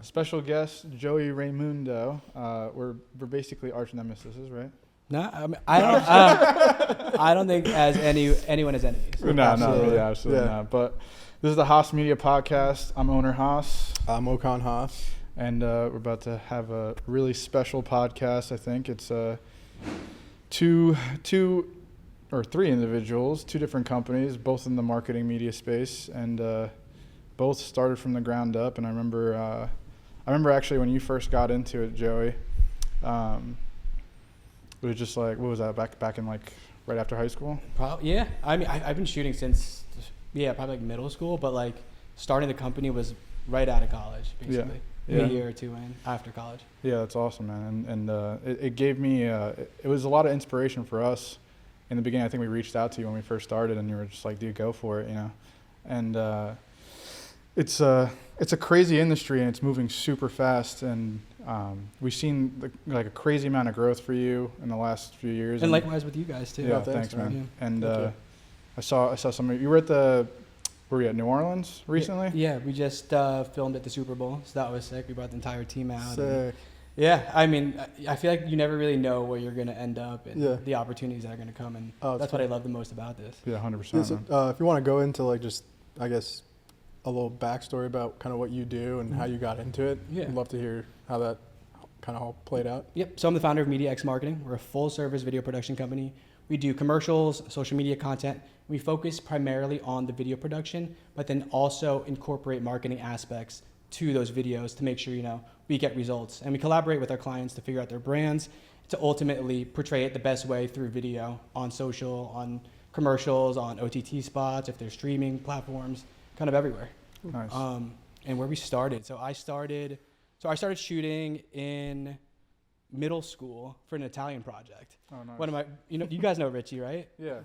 special guest, Joey Raymundo. We're basically arch nemesis, right? No, I don't think as anyone has enemies. No, absolutely not. But this is the HasMedia podcast. I'm owner Has. I'm Okan Has. And we're about to have a really special podcast. I think it's two or three individuals, two different companies, both in the marketing media space, and both started from the ground up. And I remember actually when you first got into it, Joey. It was just like, what was that, back in like right after high school? Yeah. I mean, I've been shooting since, probably like middle school, but like starting the company was right out of college, basically. Yeah. A year or two in after college. Yeah, that's awesome, man. And it gave me, it was a lot of inspiration for us. In the beginning, I think we reached out to you when we first started, and you were just like, dude, go for it, you know. And it's a crazy industry, and it's moving super fast, and we've seen like a crazy amount of growth for you in the last few years. And likewise with you guys too. Yeah, thanks, man. Yeah. And I saw some of you were at were we at New Orleans recently? Yeah, we just filmed at the Super Bowl, so that was sick. We brought the entire team out. Sick. Yeah, I mean, I feel like you never really know where you're going to end up and the opportunities that are going to come, and that's what I love the most about this. Yeah, 100%. Yeah, so, if you want to go into like just, I guess, a little backstory about kind of what you do and how you got into it, I'd love to hear how that kind of all played out. Yep, so I'm the founder of Media X Marketing. We're a full-service video production company. We do commercials, social media content. We focus primarily on the video production, but then also incorporate marketing aspects to those videos to make sure, we get results. And we collaborate with our clients to figure out their brands to ultimately portray it the best way through video on social, on commercials, on OTT spots, if they're streaming platforms, kind of everywhere. Nice. And where we started. So I started shooting in middle school for an Italian project. Oh, nice. One of my, you guys know Richie, right? Yeah.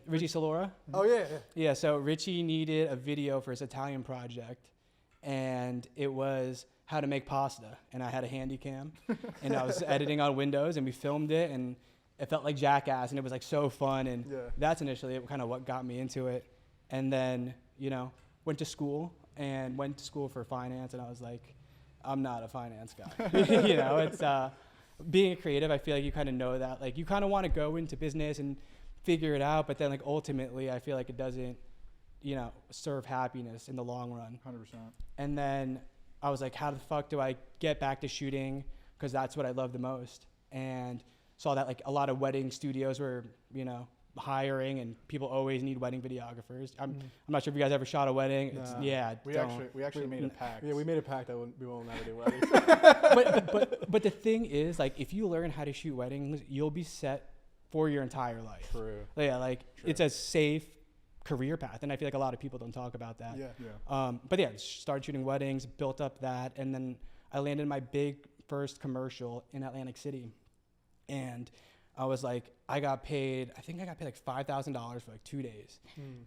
Richie Salora? Oh, yeah. Yeah, so Richie needed a video for his Italian project, and it was how to make pasta. And I had a handy cam, and I was editing on Windows, and we filmed it, and it felt like Jackass, and it was like so fun, and that's initially kind of what got me into it. And then, went to school for finance, and I was like, I'm not a finance guy. It's being a creative, I feel like you kind of know that. Like, you kind of want to go into business and figure it out, but then like ultimately I feel like it doesn't, serve happiness in the long run. 100%. And then I was like, how the fuck do I get back to shooting? Because that's what I love the most. And saw that like a lot of wedding studios were, hiring, and people always need wedding videographers. I'm not sure if you guys ever shot a wedding. We actually made a pact. Yeah, we made a pact that we won't ever do weddings. but the thing is, like, if you learn how to shoot weddings, you'll be set for your entire life. True. Yeah, it's a safe career path, and I feel like a lot of people don't talk about that. But started shooting weddings, built up that, and then I landed my big first commercial in Atlantic City, and I was like, I got paid like $5,000 for like 2 days.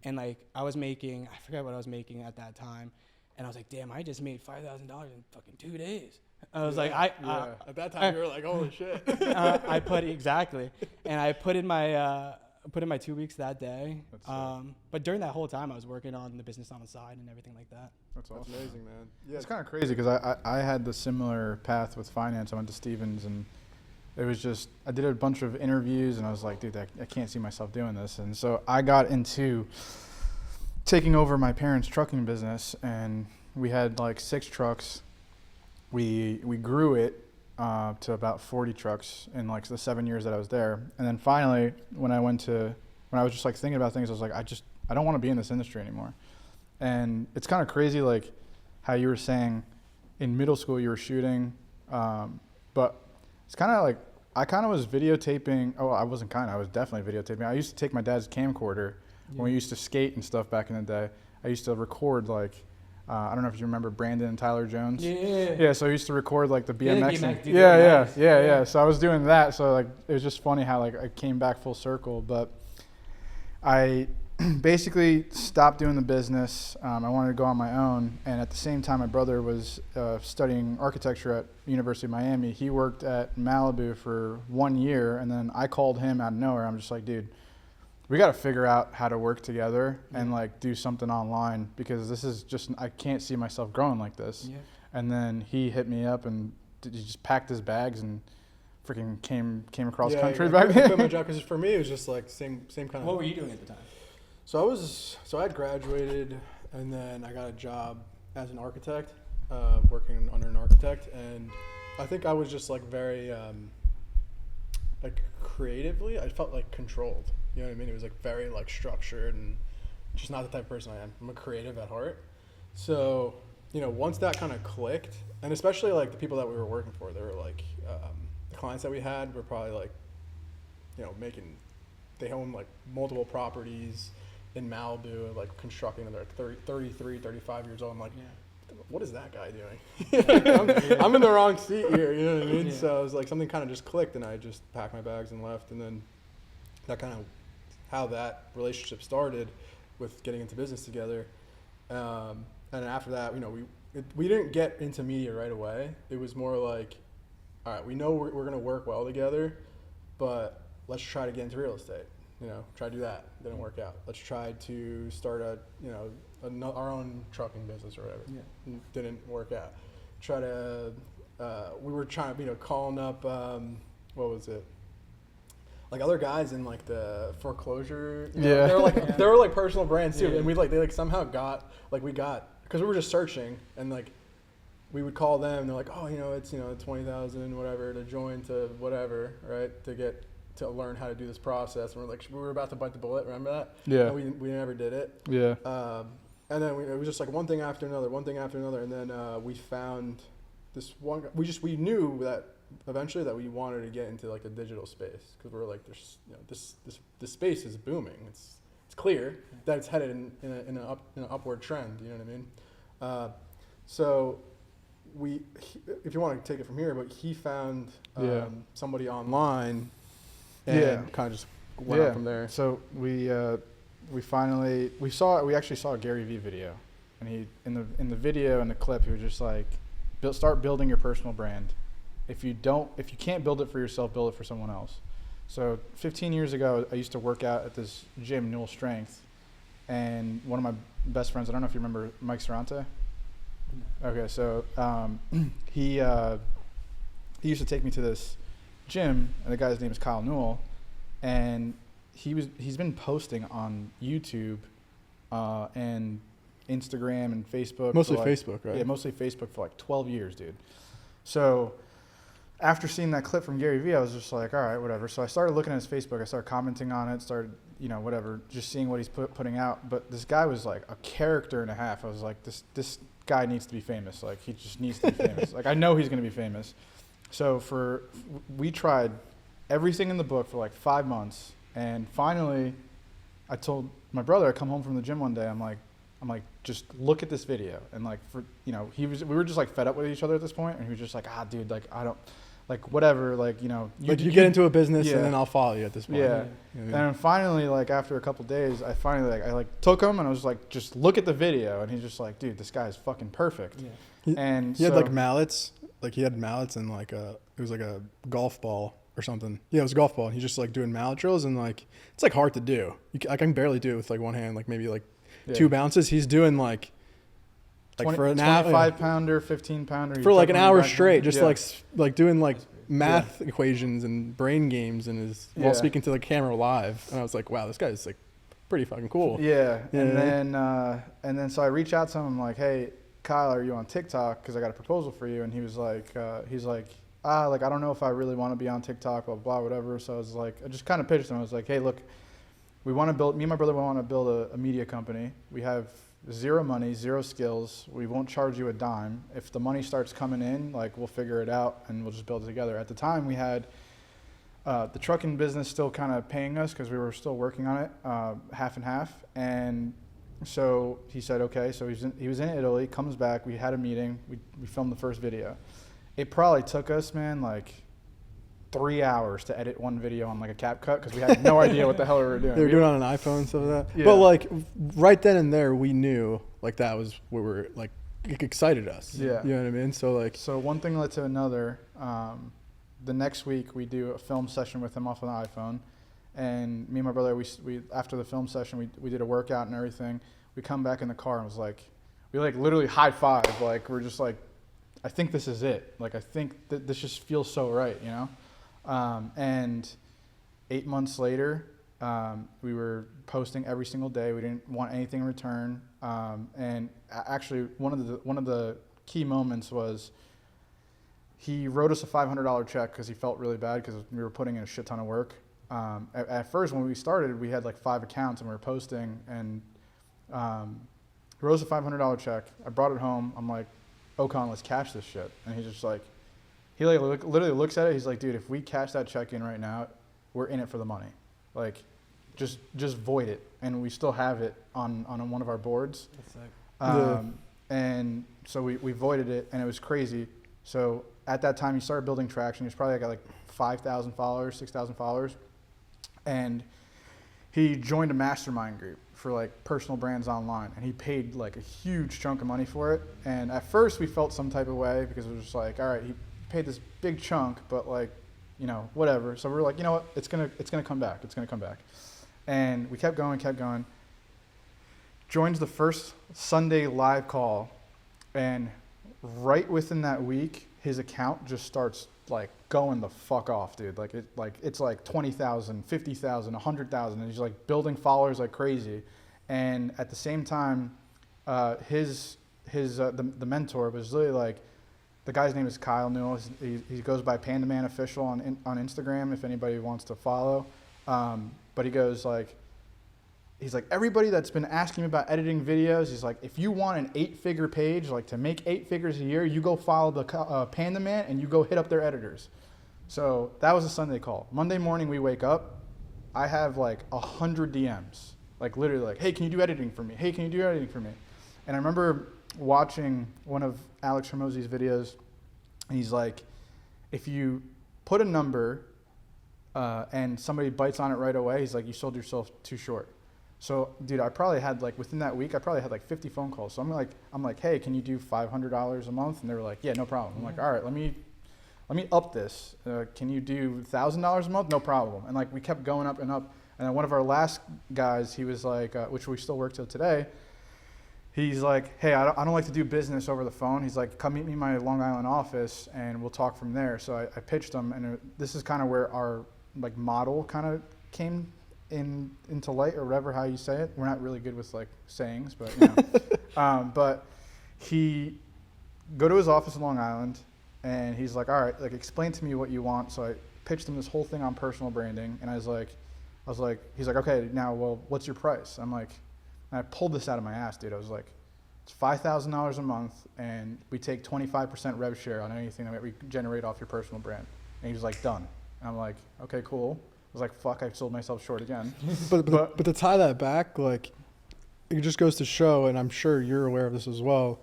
And like I forgot what I was making at that time. And I was like, damn, I just made $5,000 in fucking 2 days. And I was like, at that time you were like, holy shit. I put in my 2 weeks that day. But during that whole time I was working on the business on the side and everything like that. That's awesome. That's amazing, man. Yeah. It's kind of crazy because I had the similar path with finance. I went to Stevens, and it was just, I did a bunch of interviews, and I was like, dude, I can't see myself doing this. And so I got into taking over my parents' trucking business, and we had like 6 trucks. We grew it to about 40 trucks in like the 7 years that I was there. And then finally, when I was just like thinking about things, I was like, I don't want to be in this industry anymore. And it's kind of crazy, like how you were saying in middle school you were shooting, but it's kind of like, I kind of was videotaping. Oh, I was definitely videotaping. I used to take my dad's camcorder when we used to skate and stuff back in the day. I used to record like, I don't know if you remember Brandon and Tyler Jones. Yeah. So I used to record like the BMX. Yeah. So I was doing that. So like, it was just funny how like I came back full circle, but I basically stopped doing the business. I wanted to go on my own, and at the same time, my brother was studying architecture at University of Miami. He worked at Malibu for 1 year, and then I called him out of nowhere. I'm just like, dude, we got to figure out how to work together and like do something online, because this is just, I can't see myself growing like this. And then he hit me up and he just packed his bags and freaking came across country back I then. quit my job because for me it was just like same kind of. What were you doing at the time? So I had graduated and then I got a job as an architect, working under an architect, and I think I was just like very like creatively, I felt like controlled. You know what I mean? It was like very like structured and just not the type of person I am. I'm a creative at heart. So, you know, once that kind of clicked, and especially like the people that we were working for, they were like, the clients that we had were probably like, you know, they own like multiple properties in Malibu, like constructing them. They're 33, 35 years old. I'm like, what is that guy doing? I'm in the wrong seat here, you know what I mean? So it was like something kind of just clicked and I just packed my bags and left. And then that kind of how that relationship started with getting into business together. And after that, you know, we didn't get into media right away. It was more like, all right, we know we're going to work well together, but let's try to get into real estate. You know, try to do that. Didn't work out. Let's try to start our own trucking business or whatever. Yeah. Didn't work out. We were trying to, you know, calling up, what was it? Like other guys in like the foreclosure. You know, they were like personal brands too. Yeah. And they somehow got, because we were just searching and like, we would call them and they're like, oh, you know, it's, you know, 20,000, whatever, to join to whatever, right? To learn how to do this process. And we were about to bite the bullet. Remember that? Yeah. And we never did it. Yeah. And then it was just like one thing after another. And then we found this one guy. We knew that eventually that we wanted to get into like the digital space because we were like, there's, you know, this space is booming. It's clear that it's headed in an upward trend. You know what I mean? So if you want to take it from here, but he found somebody online. And kind of just went up from there. So we actually saw a Gary Vee video, and he in the video in the clip he was just like, start building your personal brand. If you can't build it for yourself, build it for someone else. So 15 years ago, I used to work out at this gym, Newell Strength, and one of my best friends, I don't know if you remember Mike Sarante. Okay, so he used to take me to this gym, and the guy's name is Kyle Newell, and he's been posting on YouTube and Instagram and Facebook. Mostly Facebook, right? Yeah, mostly Facebook for like 12 years, dude. So after seeing that clip from Gary Vee, I was just like, all right, whatever. So I started looking at his Facebook. I started commenting on it, started, you know, whatever, just seeing what he's putting out. But this guy was like a character and a half. I was like, this guy needs to be famous. Like, he just needs to be famous. Like, I know he's going to be famous. So we tried everything in the book for like 5 months, and finally, I told my brother, I come home from the gym one day, I'm like, just look at this video, and like we were just like fed up with each other at this point, and he was just like, dude, like I don't, like whatever, like you know, you get into a business and then I'll follow you at this point. Yeah, and then finally, like after a couple of days, I took him and I was like, just look at the video, and he's just like, dude, this guy is fucking perfect. Yeah. He had like mallets. Like he had mallets and like it was like a golf ball or something. Yeah, it was a golf ball. And he's just like doing mallet drills and like it's like hard to do. I can barely do it with like one hand, like maybe like 2 bounces. He's doing like 20, for an 25 pounder, 15 pounder for like an hour straight, just like doing like math equations and brain games and while speaking to the camera live. And I was like, wow, this guy's like pretty fucking cool. Yeah. And then so I reach out to him. I'm like, hey, Kyle, are you on TikTok? Because I got a proposal for you. And he was like, I don't know if I really want to be on TikTok, blah, blah, whatever. So I was like, I just kind of pitched him. I was like, hey, look, me and my brother want to build a media company. We have zero money, zero skills. We won't charge you a dime. If the money starts coming in, like we'll figure it out and we'll just build it together. At the time we had the trucking business still kind of paying us because we were still working on it, half and half. And so he said, okay. So he was in Italy, comes back. We had a meeting. We filmed the first video. It probably took us, man, like 3 hours to edit one video on like a CapCut because we had no idea what the hell we were doing. They were doing it on an iPhone and stuff like that. Yeah. But like right then and there, we knew like that was what we're like, it excited us. Yeah. You know what I mean? So one thing led to another. The next week we do a film session with him off of the iPhone. And me and my brother, we after the film session, we did a workout and everything. We come back in the car and was like, we like literally high five. Like we're just like I think this is it. Like, I think that this just feels so right, you know? And 8 months later, we were posting every single day. We didn't want anything in return. And actually, one of the key moments was he wrote us a $500 check because he felt really bad because we were putting in a shit ton of work. At first, when we started, we had like 5 accounts and we were posting, and he wrote us a $500 check. I brought it home. I'm like, Ocon, let's cash this shit. And he's just like, he like literally looks at it. He's like, dude, if we cash that check in right now, we're in it for the money. Like, just void it. And we still have it on one of our boards. That's sick. And so we voided it, and it was crazy. So at that time, he started building traction. He was probably got like 5,000 followers, 6,000 followers. And he joined a mastermind group for like personal brands online, and he paid like a huge chunk of money for it. And at first we felt some type of way because it was just like, all right, he paid this big chunk, but like, you know, whatever. So we were like, you know what, it's gonna come back. It's gonna come back. And we kept going. Joins the first Sunday live call, and right within that week, his account just starts like going the fuck off, dude. It's like 20,000, 50,000, 100,000, and he's like building followers like crazy. And at the same time, the mentor was literally like, the guy's name is Kyle Newell. He goes by Panda Man Official on Instagram if anybody wants to follow. But he goes like, he's like, everybody that's been asking me about editing videos, he's like, if you want an 8-figure page, like to make 8 figures a year, you go follow the Panda Man and you go hit up their editors. So that was a Sunday call. Monday morning we wake up, I have like 100 DMs, like literally like, hey, can you do editing for me? Hey, can you do editing for me? And I remember watching one of Alex Hormozi's videos, and he's like, if you put a number and somebody bites on it right away, he's like, you sold yourself too short. So, dude, I probably had like, within that week, I probably had like 50 phone calls. So I'm like, hey, can you do $500 a month? And they were like, yeah, no problem. I'm like, all right, let me up this. Can you do $1,000 a month? No problem. And like, we kept going up and up. And then one of our last guys, he was like, which we still work till today, he's like, hey, I don't like to do business over the phone. He's like, come meet me in my Long Island office and we'll talk from there. So I pitched him, and this is kind of where our like model kind of came into light, or whatever, how you say it. We're not really good with like sayings, but you know. But he go to his office in Long Island, and he's like, all right, like explain to me what you want. So I pitched him this whole thing on personal branding, and I was like, he's like, okay, now, well, what's your price? I'm like, and I pulled this out of my ass, dude. I was like, it's $5,000 a month, and we take 25% rev share on anything that we generate off your personal brand. And he was like, done. And I'm like, okay, cool. I was like, fuck, I sold myself short again. But to tie that back, like, it just goes to show, and I'm sure you're aware of this as well,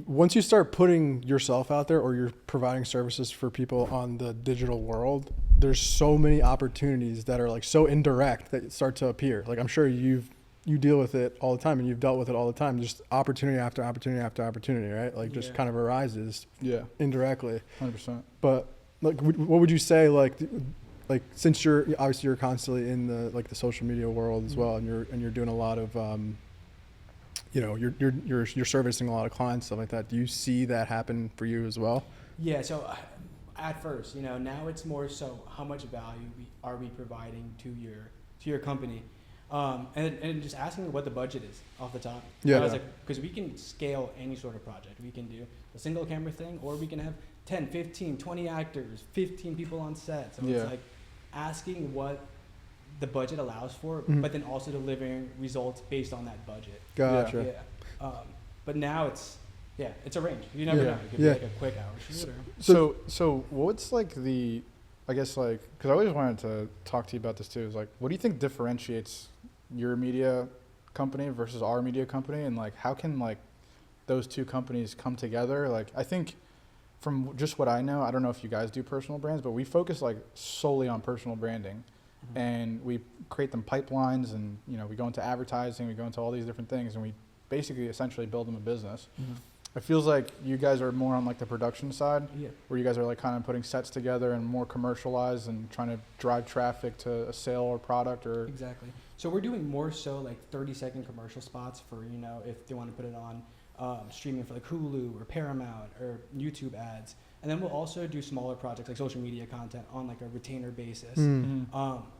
once you start putting yourself out there, or you're providing services for people on the digital world, there's so many opportunities that are like so indirect that start to appear. Like, I'm sure you deal with it all the time, and you've dealt with it all the time. Just opportunity after opportunity after opportunity, right? Like, just kind of arises indirectly. 100%. But like, what would you say, like since you're constantly in the social media world as well, and you're doing a lot of you're servicing a lot of clients, stuff like that. Do you see that happen for you as well? Yeah. So at first, now it's more so how much value are we providing to your company, and just asking what the budget is off the top. Yeah. I was like, because we can scale any sort of project. We can do a single camera thing, or we can have 10, 15, 20 actors, 15 people on set. So it's like asking what the budget allows for, but then also delivering results based on that budget. Gotcha. Yeah. But now it's a range. You never know. It could be like a quick hour shoot. So what's like I guess like, because I always wanted to talk to you about this too, is like, what do you think differentiates your media company versus our media company? And like, how can like those two companies come together? Like, I think from just what I know, I don't know if you guys do personal brands, but we focus like solely on personal branding. And we create them pipelines, and we go into advertising, we go into all these different things, and we basically essentially build them a business. It feels like you guys are more on like the production side, where you guys are like kind of putting sets together and more commercialized and trying to drive traffic to a sale or product. Or exactly. So we're doing more so like 30-second commercial spots for if they want to put it on streaming for like Hulu or Paramount or YouTube ads. And then we'll also do smaller projects like social media content on like a retainer basis.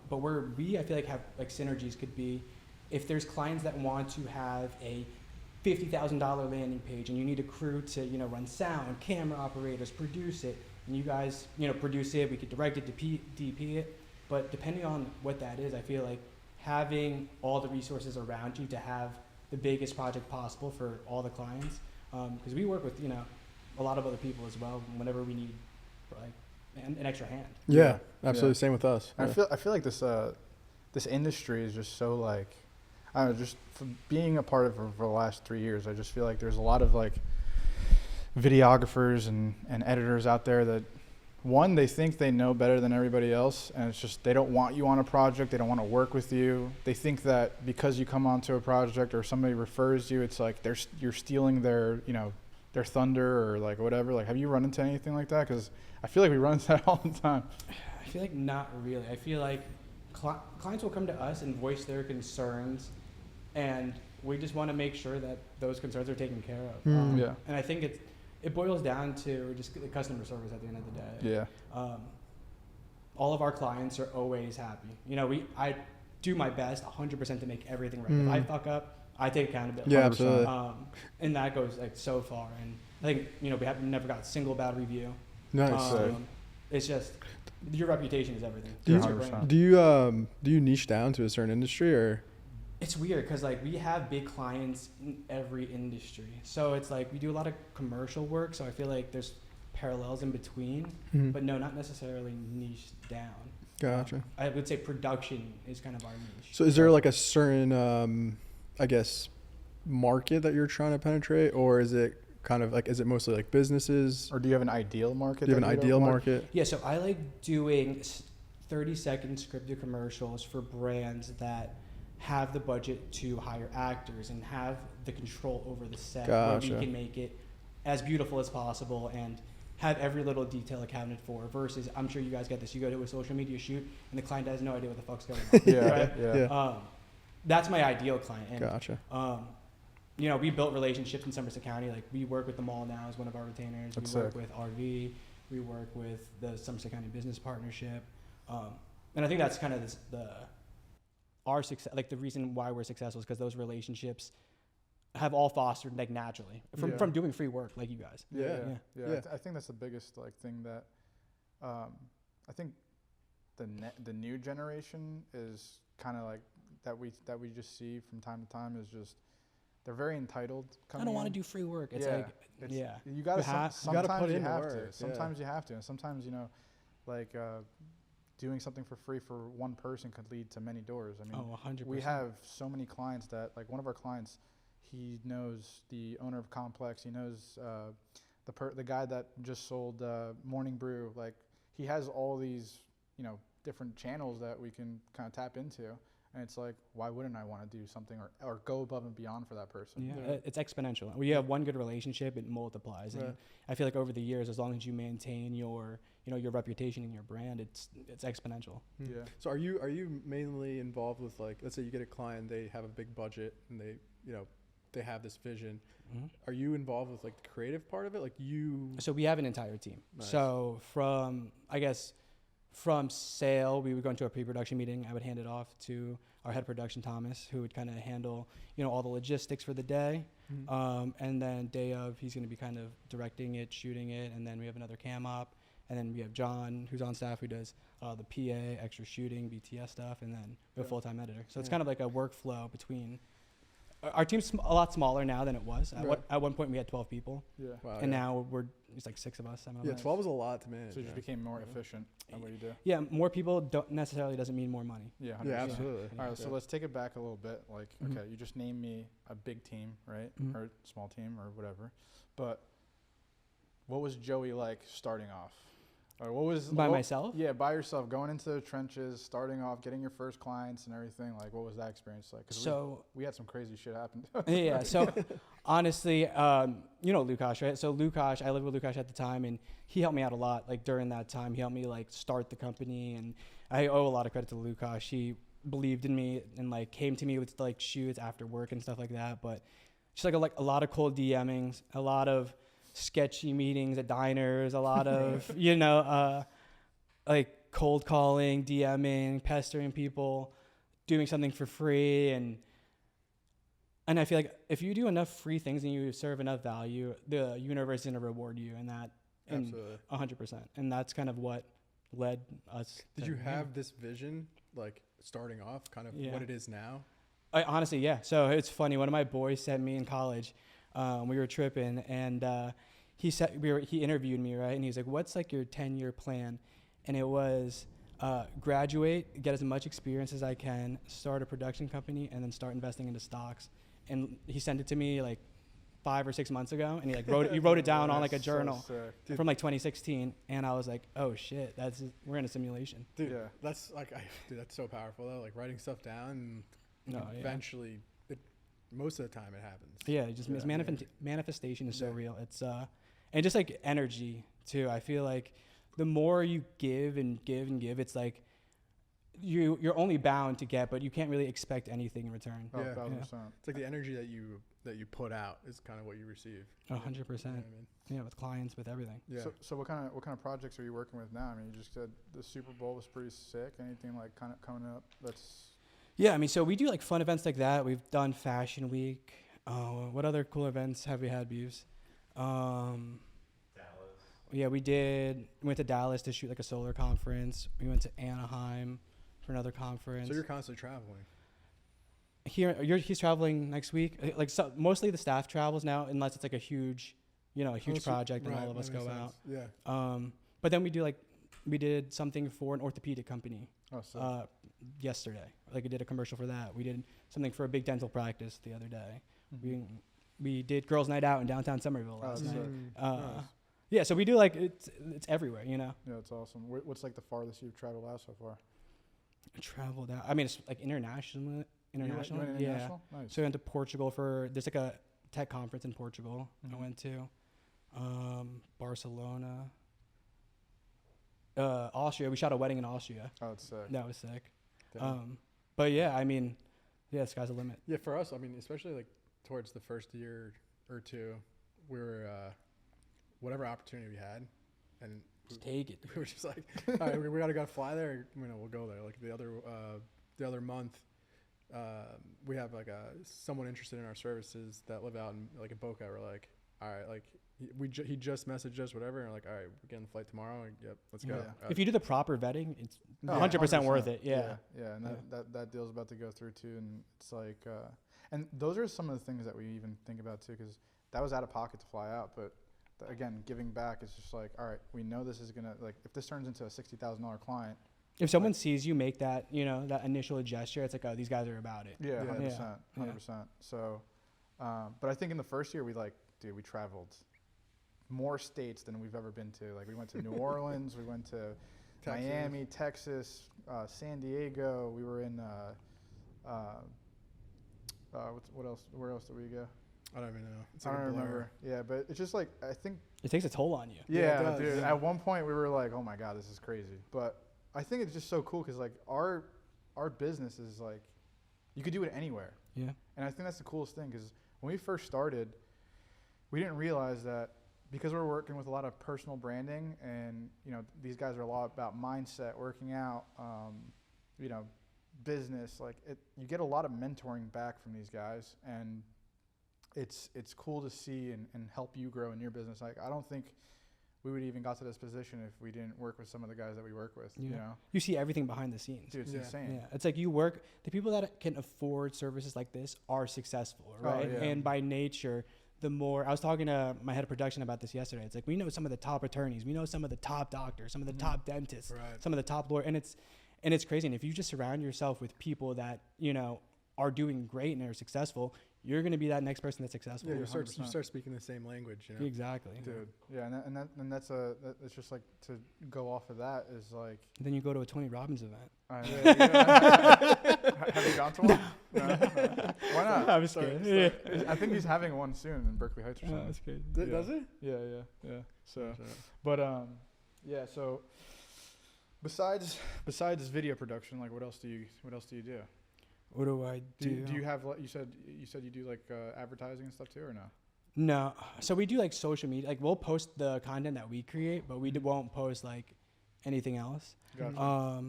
But where I feel like have like synergies could be if there's clients that want to have a $50,000 landing page and you need a crew to, run sound, camera operators, produce it, and you guys, produce it, we could direct it, DP it. But depending on what that is, I feel like having all the resources around you to have the biggest project possible for all the clients, because we work with, a lot of other people as well whenever we need like an extra hand. Yeah, absolutely. Same with us. I feel like this industry is just so like, I don't know, just from being a part of it for the last 3 years, I just feel like there's a lot of like videographers and editors out there that, one, they think they know better than everybody else, and it's just they don't want you on a project, they don't want to work with you. They think that because you come onto a project or somebody refers you, it's like you're stealing their their thunder or like whatever. Like, have you run into anything like that? Because I feel like we run into that all the time. I feel like not really. I feel like clients will come to us and voice their concerns, and we just want to make sure that those concerns are taken care of. And I think it boils down to just the customer service at the end of the day. Yeah. All of our clients are always happy. I do my best 100% to make everything right. If I fuck up, I take accountability. Yeah, absolutely. And that goes like so far. And I think, we have never got a single bad review. Nice. It's just your reputation is everything. Do you niche down to a certain industry or? It's weird because like we have big clients in every industry. So it's like we do a lot of commercial work. So I feel like there's parallels in between, but no, not necessarily niche down. Gotcha. I would say production is kind of our niche. So is there like a certain, I guess, market that you're trying to penetrate, or is it kind of like, is it mostly like businesses? Or do you have an ideal market? Do you have an ideal market? Yeah, so I like doing 30-second scripted commercials for brands that have the budget to hire actors and have the control over the set where we can make it as beautiful as possible and have every little detail accounted for, versus I'm sure you guys get this. You go to a social media shoot and the client has no idea what the fuck's going on. Yeah. That's my ideal client. And, Gotcha. We built relationships in Somerset County. Like we work with the mall now as one of our retainers. That's we work with RV. We work with the Somerset County Business Partnership. And I think that's kind of our success. Like the reason why we're successful is because those relationships have all fostered like naturally from doing free work like you guys. Yeah. I think that's the biggest like thing that I think the new generation is kind of like that we just see from time to time is just they're very entitled. I don't want to do free work. It's you gotta put in have work. to. Sometimes you have to, and sometimes like doing something for free for one person could lead to many doors. I mean, 100%. We have so many clients that like one of our clients, he knows the owner of Complex. He knows the guy that just sold Morning Brew. Like he has all these different channels that we can kind of tap into. And it's like, why wouldn't I want to do something or go above and beyond for that person? Yeah, it's exponential. When you have one good relationship, it multiplies. And I feel like over the years, as long as you maintain your your reputation and your brand, it's exponential. Yeah. So are you mainly involved with, like, let's say you get a client, they have a big budget and they have this vision. Mm-hmm. Are you involved with like the creative part of it? So we have an entire team. Nice. So from sale, we would go into a pre-production meeting. I would hand it off to our head production, Thomas, who would kind of handle, all the logistics for the day. Mm-hmm. And then day of, he's going to be kind of directing it, shooting it. And then we have another cam op. And then we have John, who's on staff, who does the PA, extra shooting, BTS stuff. And then we have a full-time editor. So it's kind of like a workflow between. Our team's a lot smaller now than it was. At one point, we had 12 people. Yeah. Wow, and now it's like 6 of us, 7 of us. 12 is a lot to manage. So you just became more efficient at what you do. Yeah, more people don't necessarily doesn't mean more money. Yeah, 100%. Yeah, absolutely. All right, so let's take it back a little bit. Like, okay, you just named me a big team, right? Mm-hmm. Or small team or whatever. But what was Joey like starting off? Or what was myself? Yeah, by yourself, going into the trenches, starting off, getting your first clients and everything. Like, what was that experience like? Because we had some crazy shit happen. Yeah. So honestly, Lukash, right? So Lukash, I lived with Lukash at the time, and he helped me out a lot. Like during that time, he helped me like start the company, and I owe a lot of credit to Lukash. He believed in me and like came to me with like shoots after work and stuff like that. But just like a lot of cold DMings, a lot of sketchy meetings at diners, a lot of like cold calling, DMing, pestering people, doing something for free, and I feel like if you do enough free things and you serve enough value, the universe is gonna reward you in that. Absolutely. 100%, and that's kind of what led us. Did you have this vision, like starting off, kind of what it is now? Honestly, yeah. So it's funny. One of my boys sent me in college. We were tripping, and he interviewed me, right? And he was like, "What's like your 10-year plan?" And it was graduate, get as much experience as I can, start a production company, and then start investing into stocks. And he sent it to me like 5 or 6 months ago, and he wrote it down on like a journal from like 2016, and I was like, "Oh shit, we're in a simulation." Dude, that's like, that's so powerful though. Like writing stuff down, and eventually, most of the time it happens. Yeah, manifestation is so real. It's and just like energy too. I feel like the more you give and give and give, it's like you're only bound to get, but you can't really expect anything in return. Oh, 1,000%. It's like the energy that you put out is kind of what you receive. 100%. Yeah, with clients, with everything. Yeah. So what kind of projects are you working with now? I mean, you just said the Super Bowl was pretty sick. Anything like kind of coming up that's... Yeah, I mean, so we do like fun events like that. We've done Fashion Week. What other cool events have we had, Beeves? Dallas. Yeah, we went to Dallas to shoot like a solar conference. We went to Anaheim for another conference. So you're constantly traveling. He's traveling next week. Like mostly the staff travels now, unless it's like a huge project and all of us go out. Yeah. But then we did something for an orthopedic company. Oh, so. Yesterday. Like we did a commercial for that. We did something for a big dental practice the other day. Mm-hmm. We did girls' night out in downtown Somerville last night. Nice. Yeah, so we do like it's everywhere, Yeah, it's awesome. What's like the farthest you've traveled out so far? Traveled out. I mean, it's like international. You went international? Yeah. Nice. So I went to Portugal there's like a tech conference in Portugal. I went to Barcelona, Austria. We shot a wedding in Austria. Oh, it's sick. That was sick. But yeah, I mean, the sky's the limit. Yeah, for us, I mean, especially like towards the first year or two, we were whatever opportunity we had, and just take it. We were just like, all right, we gotta go fly there. We'll go there. Like the other month, we have like someone interested in our services that live out in like in Boca. We're like, all right, like he just messaged us, whatever, and we're like, all right, we're getting the flight tomorrow. And, yep, let's go. If you do the proper vetting, it's 100% worth it. Yeah. And that deal's about to go through too, and it's like, and those are some of the things that we even think about too, because that was out of pocket to fly out, but again, giving back is just like, all right, we know this is gonna, like, if this turns into a $60,000 client. If someone sees you make that, that initial gesture, it's like, oh, these guys are about it. Yeah, 100%. So, but I think in the first year we traveled more states than we've ever been to. Like we went to New Orleans, we went to Miami, Texas, San Diego. We were in, what else? Where else did we go? I don't even know. I don't remember. Yeah, but it's just like, I think it takes a toll on you. Yeah, dude. At one point we were like, oh my God, this is crazy. But I think it's just so cool because like our business is like, you could do it anywhere. Yeah. And I think that's the coolest thing because when we first started, we didn't realize that because we're working with a lot of personal branding and, these guys are a lot about mindset, working out, business, like you get a lot of mentoring back from these guys, and it's cool to see and help you grow in your business. Like, I don't think we would even got to this position if we didn't work with some of the guys that we work with, You see everything behind the scenes. Dude, it's insane. Yeah. It's like the people that can afford services like this are successful, right? Oh, yeah. And by nature, the more, I was talking to my head of production about this yesterday. It's like, we know some of the top attorneys, we know some of the top doctors, some of the top dentists, some of the top lawyers, and it's crazy. And if you just surround yourself with people that, are doing great and are successful, you're going to be that next person that's successful. Yeah, you start speaking the same language, Exactly. Dude. Yeah, and that's it's just like, to go off of that is like. And then you go to a Tony Robbins event. Have you gone to one? No. Why not? I'm just kidding. I think he's having one soon in Berkeley Heights or something. That's crazy. Does he? Yeah. So, but so besides video production, like what else do you do? What do I do? Do you have you said you do like advertising and stuff too, or no? No. So we do like social media. Like we'll post the content that we create, but we won't post like anything else. Gotcha.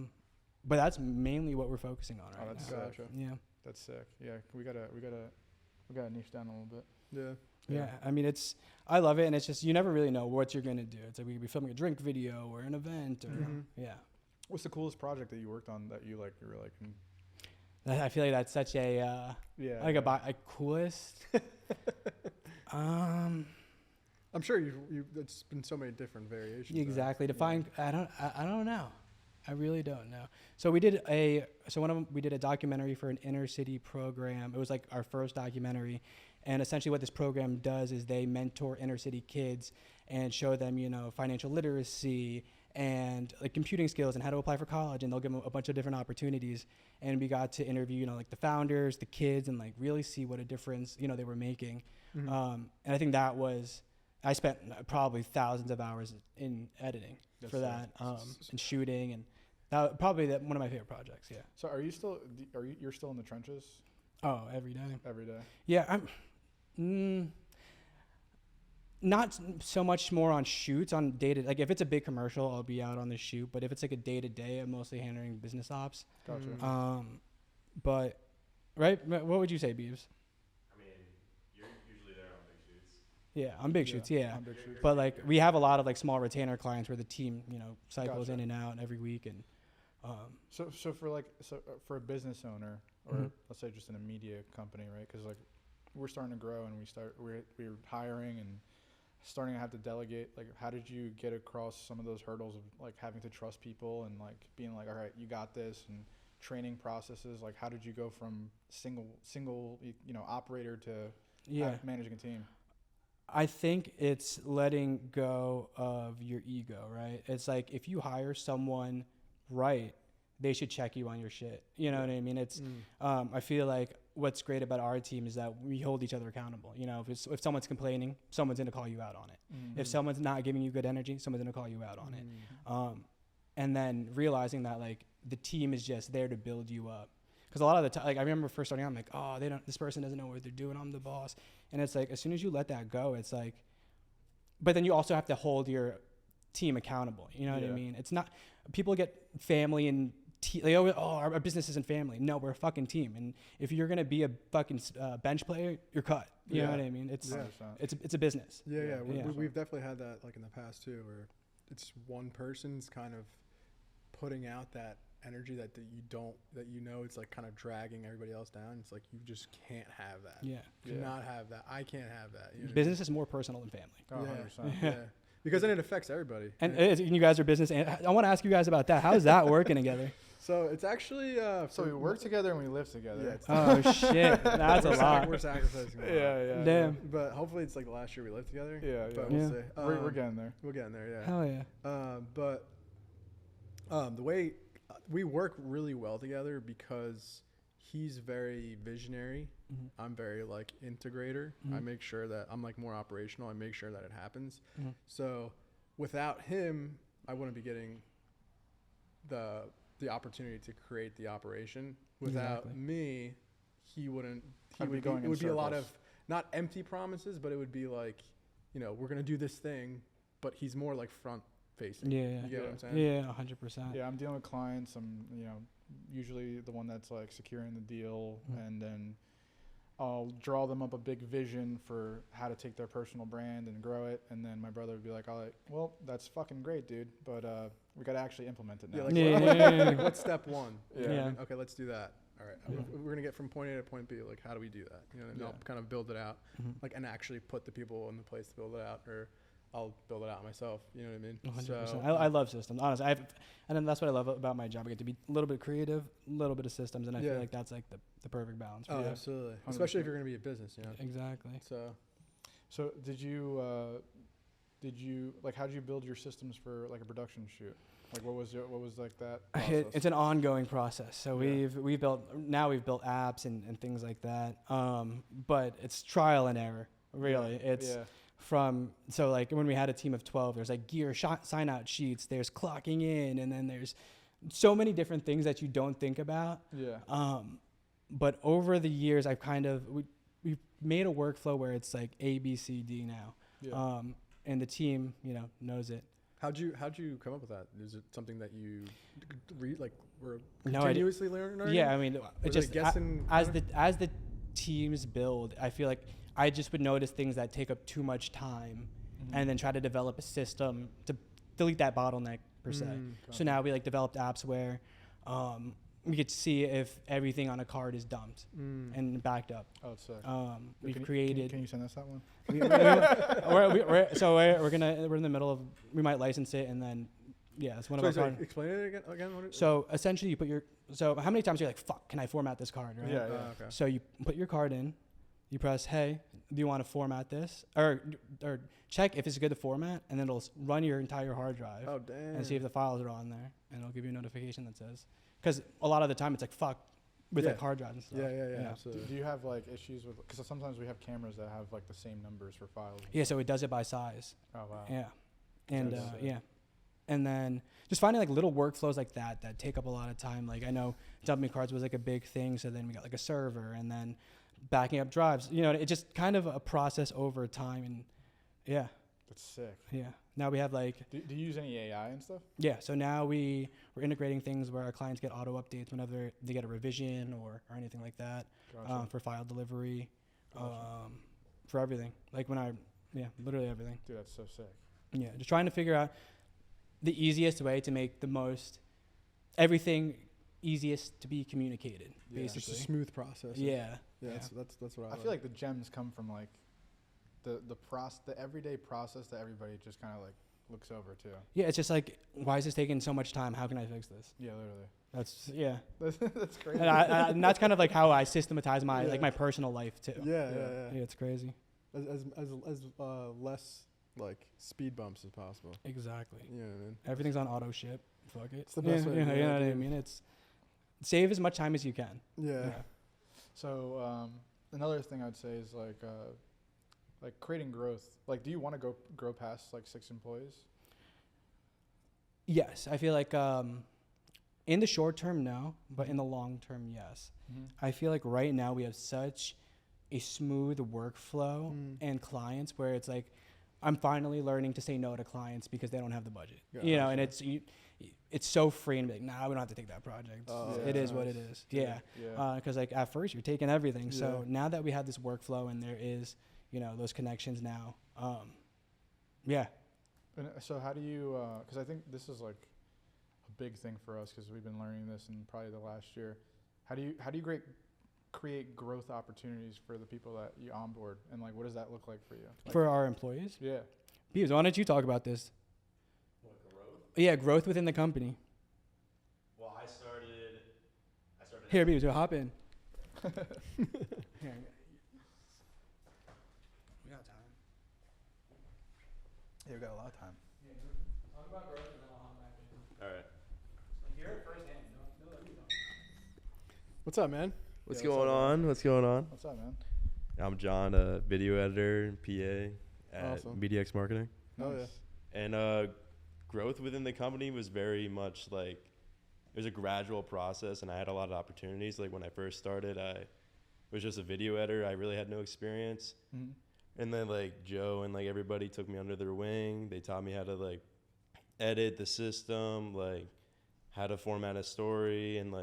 But that's mainly what we're focusing on right that's now. Gotcha. Yeah. That's sick. Yeah, we gotta niche down a little bit. Yeah. I mean, I love it, and it's just you never really know what you're gonna do. It's like we could be filming a drink video or an event, or yeah. What's the coolest project that you worked on that you were like? I feel like that's such a a coolest. I'm sure it's been so many different variations. Exactly. To find, I don't know. I really don't know. So we did we did a documentary for an inner city program. It was like our first documentary. And essentially what this program does is they mentor inner city kids and show them, financial literacy and like computing skills and how to apply for college. And they'll give them a bunch of different opportunities. And we got to interview, like the founders, the kids, and like really see what a difference, they were making. Mm-hmm. And I think I spent probably thousands of hours in editing for that and shooting. And that probably one of my favorite projects. Yeah. So you're still in the trenches? Oh, every day. Every day. Yeah. Not so much more on shoots on day-to-day. Like if it's a big commercial, I'll be out on the shoot. But if it's like a day-to-day, I'm mostly handling business ops. Gotcha. But right, what would you say, Beaves? I mean, you're usually there on big shoots. Yeah, on big shoots. Yeah, On big shoots. but like we have a lot of like small retainer clients where the team, cycles Gotcha. in and out every week, and So for a business owner, or let's say just in a media company, right? Because like we're starting to grow and we're hiring and starting to have to delegate. Like, how did you get across some of those hurdles of like having to trust people and like being like, all right, you got this, and training processes? Like, how did you go from single operator to managing a team? I think it's letting go of your ego, right? It's like if you hire someone right, they should check you on your shit. You know what I mean? It's I feel like what's great about our team is that we hold each other accountable. If someone's complaining, someone's going to call you out on it. Mm-hmm. If someone's not giving you good energy, someone's going to call you out on it. And then realizing that like the team is just there to build you up. Because a lot of the time, like I remember first starting out, I'm like, oh, this person doesn't know what they're doing. I'm the boss. And it's like, as soon as you let that go, it's like, but then you also have to hold your team accountable. You know what I mean? It's not, people get family and they always, our business isn't family. No, we're a fucking team. And if you're going to be a fucking bench player, you're cut. You know what I mean? It's a business. Yeah. We've definitely had that like in the past too, where it's one person's kind of putting out that energy that it's like kind of dragging everybody else down. It's like you just can't have that. Yeah. Cannot have that. I can't have that. You know Business is more personal than family. Oh, 100%. Yeah. Because then it affects everybody. And you guys are business. And I want to ask you guys about that. How's that working together? So it's actually. So we work together and we live together. Oh shit, that's a lot. We're sacrificing a lot. Yeah. Damn. But hopefully it's like the last year we lived together. Yeah. But we'll see. We're getting there. We're getting there. Yeah. Hell yeah. But the way we work really well together because he's very visionary. Mm-hmm. I'm very like integrator. Mm-hmm. I make sure that I'm like more operational. I make sure that it happens. Mm-hmm. So without him, I wouldn't be getting the opportunity to create the operation. Without me, it would be a lot of not empty promises, but it would be like, we're going to do this thing, but he's more like front facing. Yeah. You get what I'm saying? Yeah, 100%. Yeah, I'm dealing with clients. I'm, usually the one that's like securing the deal, and then I'll draw them up a big vision for how to take their personal brand and grow it. And then my brother would be like, all right, well, that's fucking great, dude, but we got to actually implement it now. Like what's step one? Yeah. Okay, let's do that. All right, we're going to get from point A to point B. Like, how do we do that? And I'll kind of build it out, and actually put the people in the place to build it out, or I'll build it out myself. You know what I mean? 100%. So, I love systems, honestly. And then that's what I love about my job. I get to be a little bit creative, a little bit of systems, and I feel like that's like the perfect balance. Oh, absolutely. 100%. Especially if you're going to be a business, Exactly. So did you how did you build your systems for like a production shoot? Like what was like that process? It's an ongoing process. So we've built apps and things like that. But it's trial and error, really. It's so like when we had a team of 12, there's like gear sign out sheets, there's clocking in, and then there's so many different things that you don't think about. but over the years, I've we've made a workflow where it's like A, B, C, D now. Yeah. And the team, knows it. How'd you come up with that? Is it something that you were No, continuously learning? Yeah, I mean, Were it they just guessing as the teams build, I feel like I just would notice things that take up too much time, and then try to develop a system to delete that bottleneck per se. So now we developed apps where we get to see if everything on a card is dumped and backed up. Oh, it's sick. We've created. Can you send us that one? We're in the middle of. We might license it and then, it's one of our. Sorry, explain it again. What So essentially, you put your. So how many times you're like, fuck, can I format this card, right? Yeah. Okay. So you put your card in, you press, hey, do you want to format this? Or check if it's good to format, and then it'll run your entire hard drive Oh, damn. and see if the files are on there, and it'll give you a notification that says, because a lot of the time it's like, fuck, with Yeah. hard drives and stuff. Yeah. Do Absolutely. you have issues with? Because sometimes we have cameras that have the same numbers for files. Yeah, so it does it by size. Oh wow. Yeah. And That's sick. and then just finding little workflows like that take up a lot of time. I know dumping cards was a big thing, so then we got a server, and then backing up drives. It just kind of a process over time, and That's sick. now we have Do you use any AI and stuff? so now we're integrating things where our clients get auto updates whenever they get a revision or anything like that. Gotcha. For file delivery, Gotcha. for everything. Literally everything. Dude, that's so sick. Yeah, just trying to figure out the easiest way to make everything easiest to be communicated, Yeah. Just basically. a smooth process. Yeah. That's what I feel like the gems come from the everyday process that everybody just kind of looks over too. Yeah, it's just why is this taking so much time? How can I fix this? Yeah, literally. That's That's crazy. and that's kind of how I systematize my Yeah. my personal life too. Yeah. Yeah, it's crazy. As less speed bumps as possible. Exactly. You know what I mean? Everything's on auto ship. Fuck it. It's the best way to do it, You know what I dude. mean? It's save as much time as you can. Yeah. So another thing I'd say is creating growth. Do you want to grow past 6 employees? Yes, I feel in the short term, no, but in the long term, yes. I feel right now we have such a smooth workflow and clients where it's I'm finally learning to say no to clients because they don't have the budget. Yeah, And it's so free and be nah, we don't have to take that project. It is what it is. Yeah. Because at first you're taking everything. So now that we have this workflow and there is, those connections now, yeah. And so how do you? Because I think this is a big thing for us because we've been learning this in probably the last year. How do you create growth opportunities for the people that you onboard, and what does that look like for you? For our employees? Yeah. Beavis, why don't you talk about this? What, growth? Yeah, growth within the company. Well, I started. Here, Beavis, hop in. Here. We got time. Yeah, we got a lot of time. Yeah, talk about growth and then I'll hop back in. All right. Hear it firsthand. Don't let me know. What's up, man? What's Yeah, what's going up, man? on? What's going on? What's up, man? I'm John, a video editor and PA at Awesome. MediaX Marketing. Oh, yeah. Nice. And growth within the company was very much it was a gradual process, and I had a lot of opportunities. When I first started, I was just a video editor. I really had no experience. Mhm. And then Joe and everybody took me under their wing. They taught me how to edit the system, how to format a story, and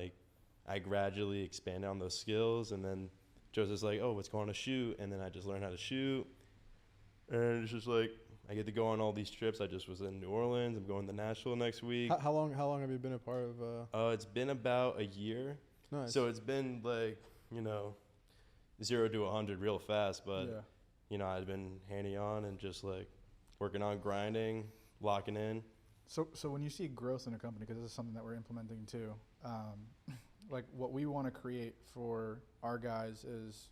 I gradually expanded on those skills. And then Joe's just oh, let's go on a shoot, and then I just learned how to shoot. And it's just I get to go on all these trips. I just was in New Orleans. I'm going to Nashville next week. How long have you been a part of? It's been about a year. Nice. So it's been 0 to 100 real fast, but yeah. I've been handing on and just working on grinding, locking in. So when you see growth in a company, because this is something that we're implementing too, what we want to create for our guys is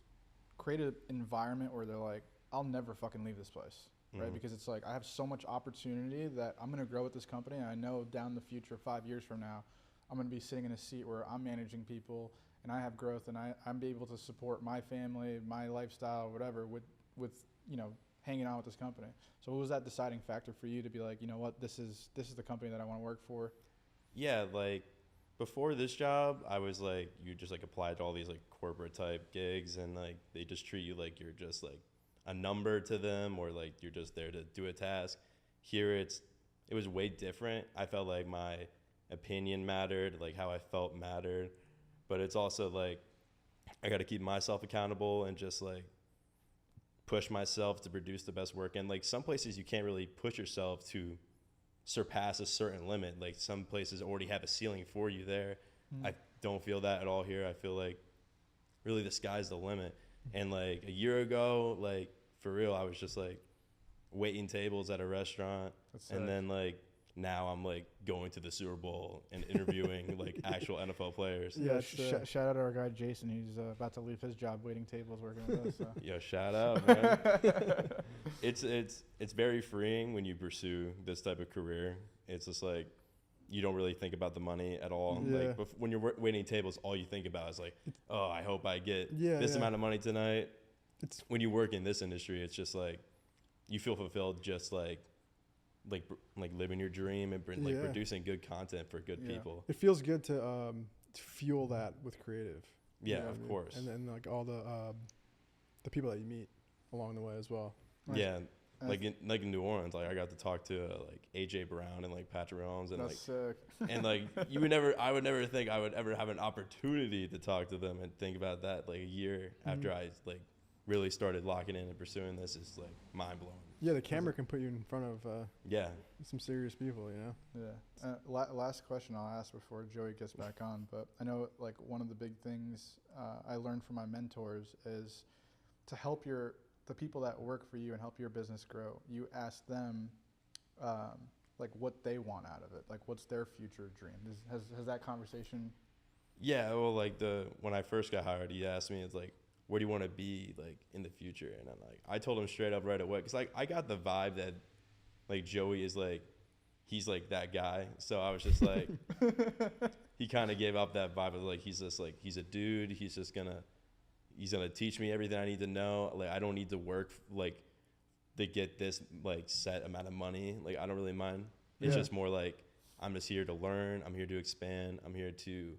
create an environment where they're I'll never fucking leave this place, right? Mhm. Because it's I have so much opportunity that I'm going to grow with this company. And I know down the future, 5 years from now, I'm going to be sitting in a seat where I'm managing people and I have growth and I'm be able to support my family, my lifestyle, whatever, with hanging out with this company. So what was that deciding factor for you to be you know what, this is the company that I want to work for? Yeah, before this job, I was like, you just like apply to all these like corporate type gigs, and like they just treat you like you're just like a number to them, or like you're just there to do a task. Here it was way different. I felt like my opinion mattered, like how I felt mattered, but it's also like I got to keep myself accountable and just like push myself to produce the best work. And like some places you can't really push yourself to surpass a certain limit. Like some places already have a ceiling for you there. I don't feel that at all here. I feel like really the sky's the limit. And like a year ago, like for real, I was just like waiting tables at a restaurant. And then like now I'm like going to the Super Bowl and interviewing like actual NFL players. Yeah, shout out to our guy Jason. He's about to leave his job waiting tables working with us. So. Yo, shout out, man. It's very freeing when you pursue this type of career. It's just like you don't really think about the money at all. Yeah. Like when you're waiting tables, all you think about is like, oh, I hope I get Yeah, this yeah. amount of money tonight. It's When you work in this industry, it's just like you feel fulfilled, just like living your dream and like Yeah. producing good content for good Yeah. people. it feels good to fuel that with creative. Yeah, You know what of I mean? course. And then like all the people that you meet along the way as well. Nice. Yeah. And Like in New Orleans, like I got to talk to like AJ Brown and like Patrick Mahomes, and That's like sick. and like I would never think I would ever have an opportunity to talk to them and think about that like a year after I like really started locking in and pursuing this is like mind blowing. Yeah, the camera can put you in front of Yeah. some serious people, you know. Yeah. Last question I'll ask before Joey gets back on, but I know like one of the big things I learned from my mentors is to help the people that work for you and help your business grow. You ask them like what they want out of it, like what's their future dream. Has that conversation? Yeah, well, like when I first got hired, he asked me, it's like, where do you want to be like in the future? And I told him straight up right away, because like I got the vibe that like Joey is like, he's like that guy. So I was just like, he kind of gave up that vibe of like he's just like he's a dude. He's gonna teach me everything I need to know. Like I don't need to work like to get this like set amount of money. Like I don't really mind. It's Yeah. just more like I'm just here to learn. I'm here to expand. I'm here to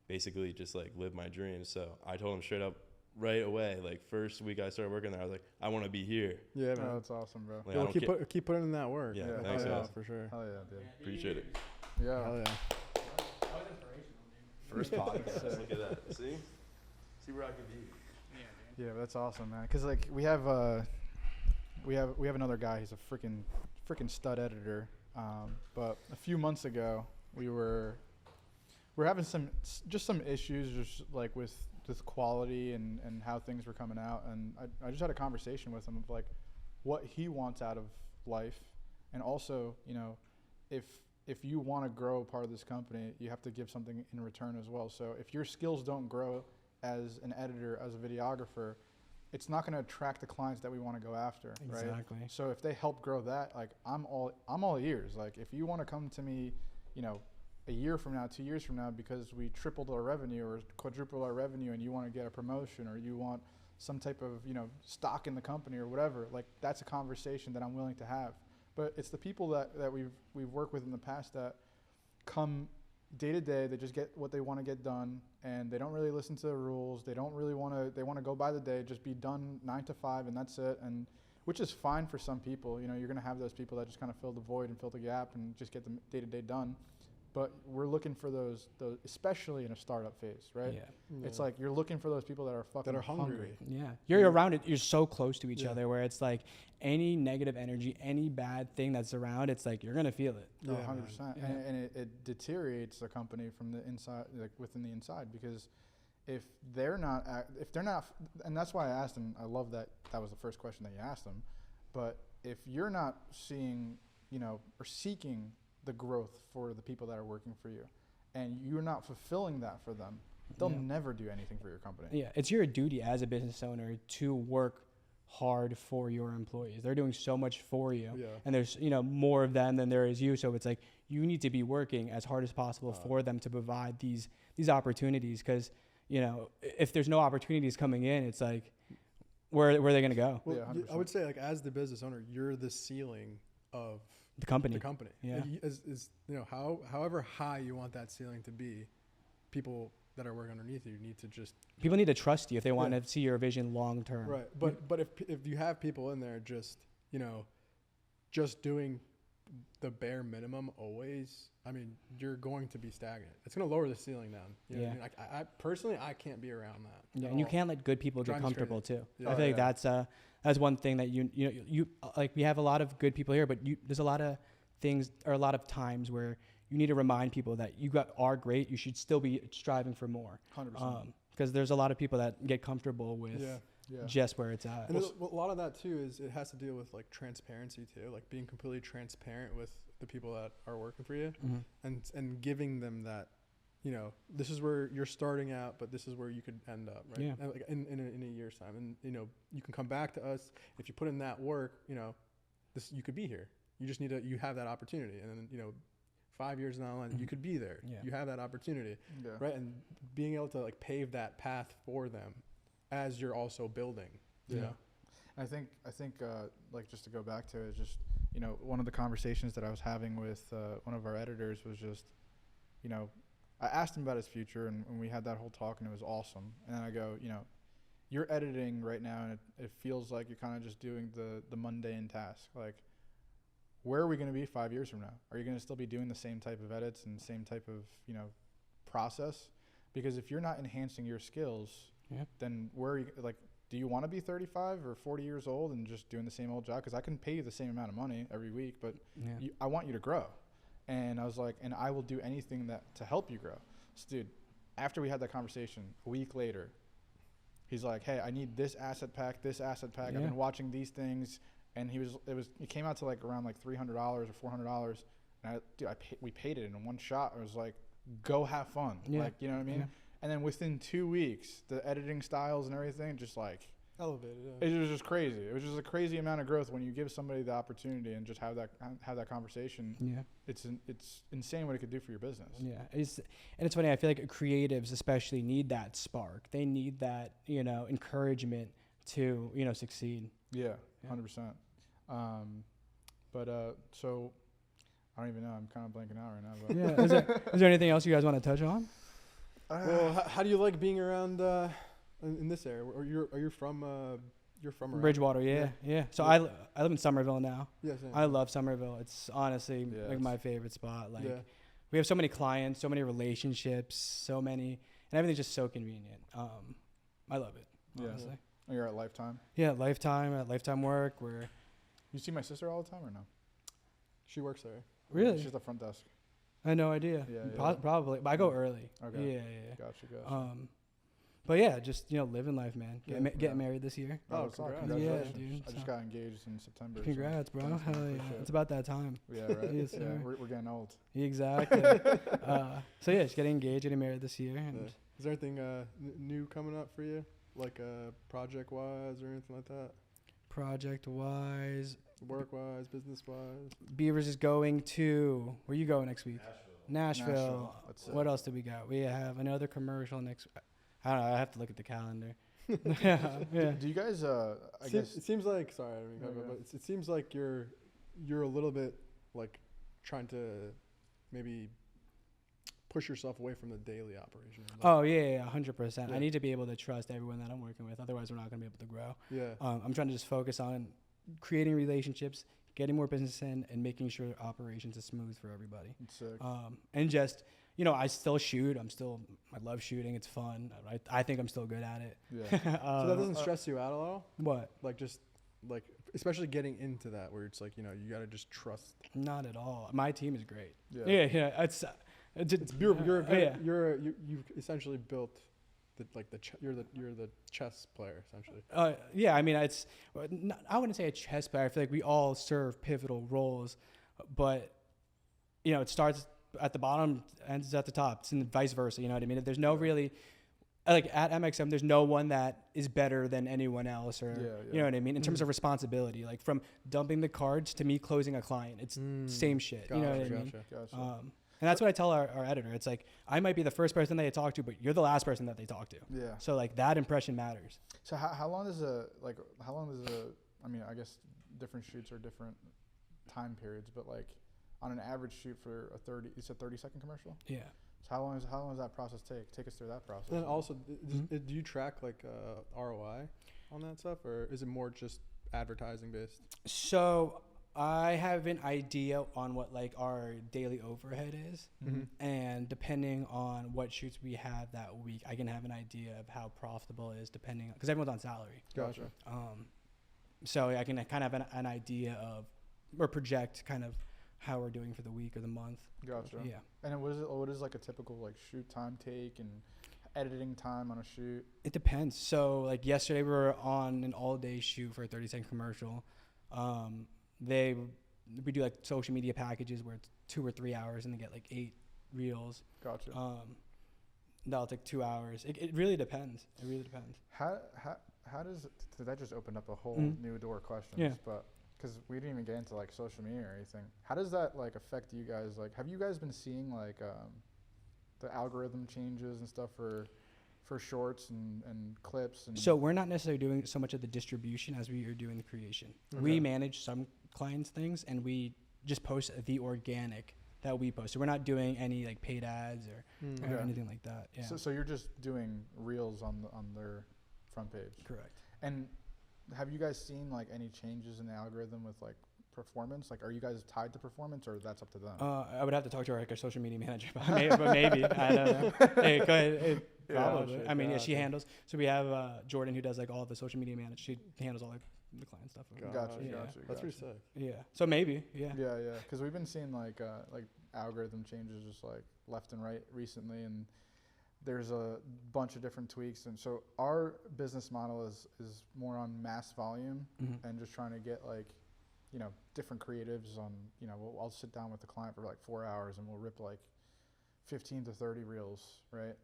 basically just like live my dreams. So I told him straight up right away. Like first week I started working there, I was like, I want to be here. Yeah, man. Oh, that's awesome, bro. Like, Yeah, I we'll don't keep putting in that work. Yeah, Yeah, thanks, hell guys. for sure. Hell yeah, dude. Appreciate it. Yeah. Hell yeah. First podcast. Look at that. See where I can be. Yeah, that's awesome, man. Cause like we have another guy. He's a freaking stud editor. But a few months ago, we're having some issues, just like with quality and how things were coming out. And I just had a conversation with him of like what he wants out of life, and also, you know, if you want to grow part of this company, you have to give something in return as well. So if your skills don't grow as an editor, as a videographer, it's not going to attract the clients that we want to go after, right? Exactly. So if they help grow that, like I'm all ears. Like if you want to come to me, you know, a year from now, 2 years from now, because we tripled our revenue or quadrupled our revenue, and you want to get a promotion or you want some type of, you know, stock in the company or whatever, like that's a conversation that I'm willing to have. But it's the people that we've worked with in the past that come day to day, they just get what they want to get done, and they don't really listen to the rules. They don't really they want to go by the day, just be done 9 to 5, and that's it. And which is fine for some people. You know, you're going to have those people that just kind of fill the void and fill the gap and just get the day to day done. But we're looking for those, especially in a startup phase, right? Yeah. It's like you're looking for those people that are fucking That are hungry. Yeah. You're around it. You're so close to each Yeah. other where it's like any negative energy, any bad thing that's around, it's like you're going to feel it. No, Yeah, 100%. Yeah. And it deteriorates the company from the inside, like within the inside, because if they're not, and that's why I asked him, I love that was the first question that you asked him, but if you're not seeing, you know, or seeking the growth for the people that are working for you, and you're not fulfilling that for them, they'll Yeah. never do anything for your company. Yeah. It's your duty as a business owner to work hard for your employees. They're doing so much for you. Yeah. And there's, you know, more of them than there is you. So it's like you need to be working as hard as possible for them to provide these opportunities. Because, you know, if there's no opportunities coming in, it's like, where are they going to go? Well, Yeah, I 100%. would say like as the business owner, you're the ceiling of The company. the company. Yeah. Like, is you know however high you want that ceiling to be, people that are working underneath you need to just People need to trust you if they want Yeah. to see your vision long term. right. But if you have people in there just just doing the bare minimum always, I mean, you're going to be stagnant. It's going to lower the ceiling down. You know what I mean? Like I personally, I can't be around that. Yeah, at and you all. can't let good people get Drives me comfortable too. Yeah. I Oh, feel like yeah. that's one thing that you like. We have a lot of good people here, but there's a lot of things or a lot of times where you need to remind people that are great. You should still be striving for more. 100%. Because there's a lot of people that get comfortable with Yeah. just where it's at. And a lot of that too is it has to deal with like transparency too, like being completely transparent with the people that are working for you, Mhm. and giving them that, this is where you're starting out, but this is where you could end up, right? Yeah. And like in a year's time, and you can come back to us if you put in that work. You could be here. You just you have that opportunity, and then 5 years down the line, you could be there. Yeah. You have that opportunity, Yeah. right? And being able to like pave that path for them as you're also building. You Yeah. know? I think like just to go back to it, just one of the conversations that I was having with one of our editors was just, I asked him about his future, and we had that whole talk, and it was awesome. And then I go, you're editing right now, and it feels like you're kind of just doing the mundane task. Like, where are we going to be 5 years from now? Are you going to still be doing the same type of edits and same type of process? Because if you're not enhancing your skills, Yeah. then where are you, like, do you want to be 35 or 40 years old and just doing the same old job? Because I can pay you the same amount of money every week, but Yeah. I want you to grow. And I was like, and I will do anything to help you grow. So, dude, after we had that conversation, a week later, he's like, hey, I need this asset pack. Yeah. I've been watching these things. And it came out to like around like $300 or $400. And we paid it in one shot. I was like, go have fun. Yeah. Like, you know what I mean? Yeah. And then within 2 weeks, the editing styles and everything just like, Elevated. Yeah. it was just crazy. It was just a crazy amount of growth when you give somebody the opportunity and just have that conversation. Yeah. It's insane what it could do for your business. Yeah, it's funny. I feel like creatives especially need that spark. They need that encouragement to succeed. Yeah, Yeah. 100%. So I don't even know. I'm kind of blanking out right now. But Yeah. Is there anything else you guys want to touch on? Well, how do you like being around in this area? Or are you from around? Bridgewater. Yeah. So Yeah. I live in Somerville now. Yeah, same. I love Somerville. It's honestly Yeah, like it's- my favorite spot. Like yeah. we have so many clients, so many relationships, and everything's just so convenient. I love it. Yeah. Honestly. Oh, you're at Lifetime. Yeah, Lifetime work. Where You see my sister all the time or no? She works there. really, She's at the front desk. I had no idea. Yeah. Probably, but I go early. Okay. Yeah. Gotcha. But yeah, just living life, man. Yeah. Getting married this year. Oh, that's all. congrats. Yeah, Congratulations. dude. I just got engaged in September. so Congrats, bro. thanks, man. Hell yeah. Appreciate It's it. about that time. Yeah, right. Yes, yeah, sir. we're getting old. Exactly. So yeah, just getting engaged, getting married this year. And Yeah. Is there anything new coming up for you, like project wise or anything like that? project wise, Work wise, business wise. Beavers is going to, where you going next week? Nashville. That's it. What else do we got? We have another commercial next. I don't know. I have to look at the calendar. yeah. Do you guys? I guess. It seems like sorry, I mean, No, go but ahead. it seems like you're a little bit like trying to maybe push yourself away from the daily operation. Oh yeah, 100%. Yeah. I need to be able to trust everyone that I'm working with. Otherwise, we're not going to be able to grow. Yeah. I'm trying to just focus on creating relationships, getting more business in, and making sure operations is smooth for everybody. It's sick. And just, I still shoot. I love shooting. It's fun. I think I'm still good at it. Yeah. So that doesn't stress you out at all? What? Like especially getting into that where it's like, you got to just trust. Not at all. My team is great. Yeah. Yeah. It's You've essentially built you're the chess player essentially. Yeah, I mean, I wouldn't say a chess player. I feel like we all serve pivotal roles, but it starts at the bottom, ends at the top. It's vice versa. You know what I mean? There's no really, like at MXM, there's no one that is better than anyone else, or you know what I mean? In terms of responsibility, like from dumping the cards to me closing a client, it's same shit. You know what I mean? Gotcha. And that's what I tell our editor. It's like, I might be the first person they talk to, but you're the last person that they talk to. Yeah. So like that impression matters. So how long does I mean, I guess different shoots are different time periods, but like on an average shoot for it's a 30-second commercial. Yeah. So how long does that process take? Take us through that process. And then also, Mhm. do you track like ROI on that stuff, or is it more just advertising based? So I have an idea on what like our daily overhead is, and depending on what shoots we have that week, I can have an idea of how profitable it is depending, because everyone's on salary. Gotcha. So I can kind of have an idea of, or project kind of how we're doing for the week or the month. Gotcha. Yeah. And then what is like a typical like shoot time take and editing time on a shoot? It depends. So like yesterday we were on an all-day shoot for a 30-second commercial. We do like social media packages where it's 2 or 3 hours and they get like 8 reels. Gotcha. That'll take 2 hours. It really depends. It really depends. How does that just opened up a whole new door of questions? Yeah. But because we didn't even get into like social media or anything, how does that like affect you guys? Like, have you guys been seeing like the algorithm changes and stuff for shorts and clips? And So we're not necessarily doing so much of the distribution as we are doing the creation. Okay. We manage some clients' things and we just post the organic that we post. So we're not doing any like paid ads or Okay. anything like that. Yeah. So you're just doing reels on their front page. Correct. And have you guys seen like any changes in the algorithm with like performance? Like, are you guys tied to performance, or that's up to them? I would have to talk to our social media manager, but maybe. I don't know. Hey, go ahead. Probably. Gotcha, I mean, yeah, she gotcha. handles. So we have Jordan who does like all the social media management. She handles all the client stuff. Gotcha, Yeah. gotcha. That's pretty gotcha. sick. Yeah. So maybe. Yeah. Yeah, yeah. Because we've been seeing like algorithm changes just like left and right recently, and there's a bunch of different tweaks. And so our business model is more on mass volume Mhm. and just trying to get like, you know, different creatives on, you know, I'll sit down with the client for like 4 hours and we'll rip like 15 to 30 reels, right?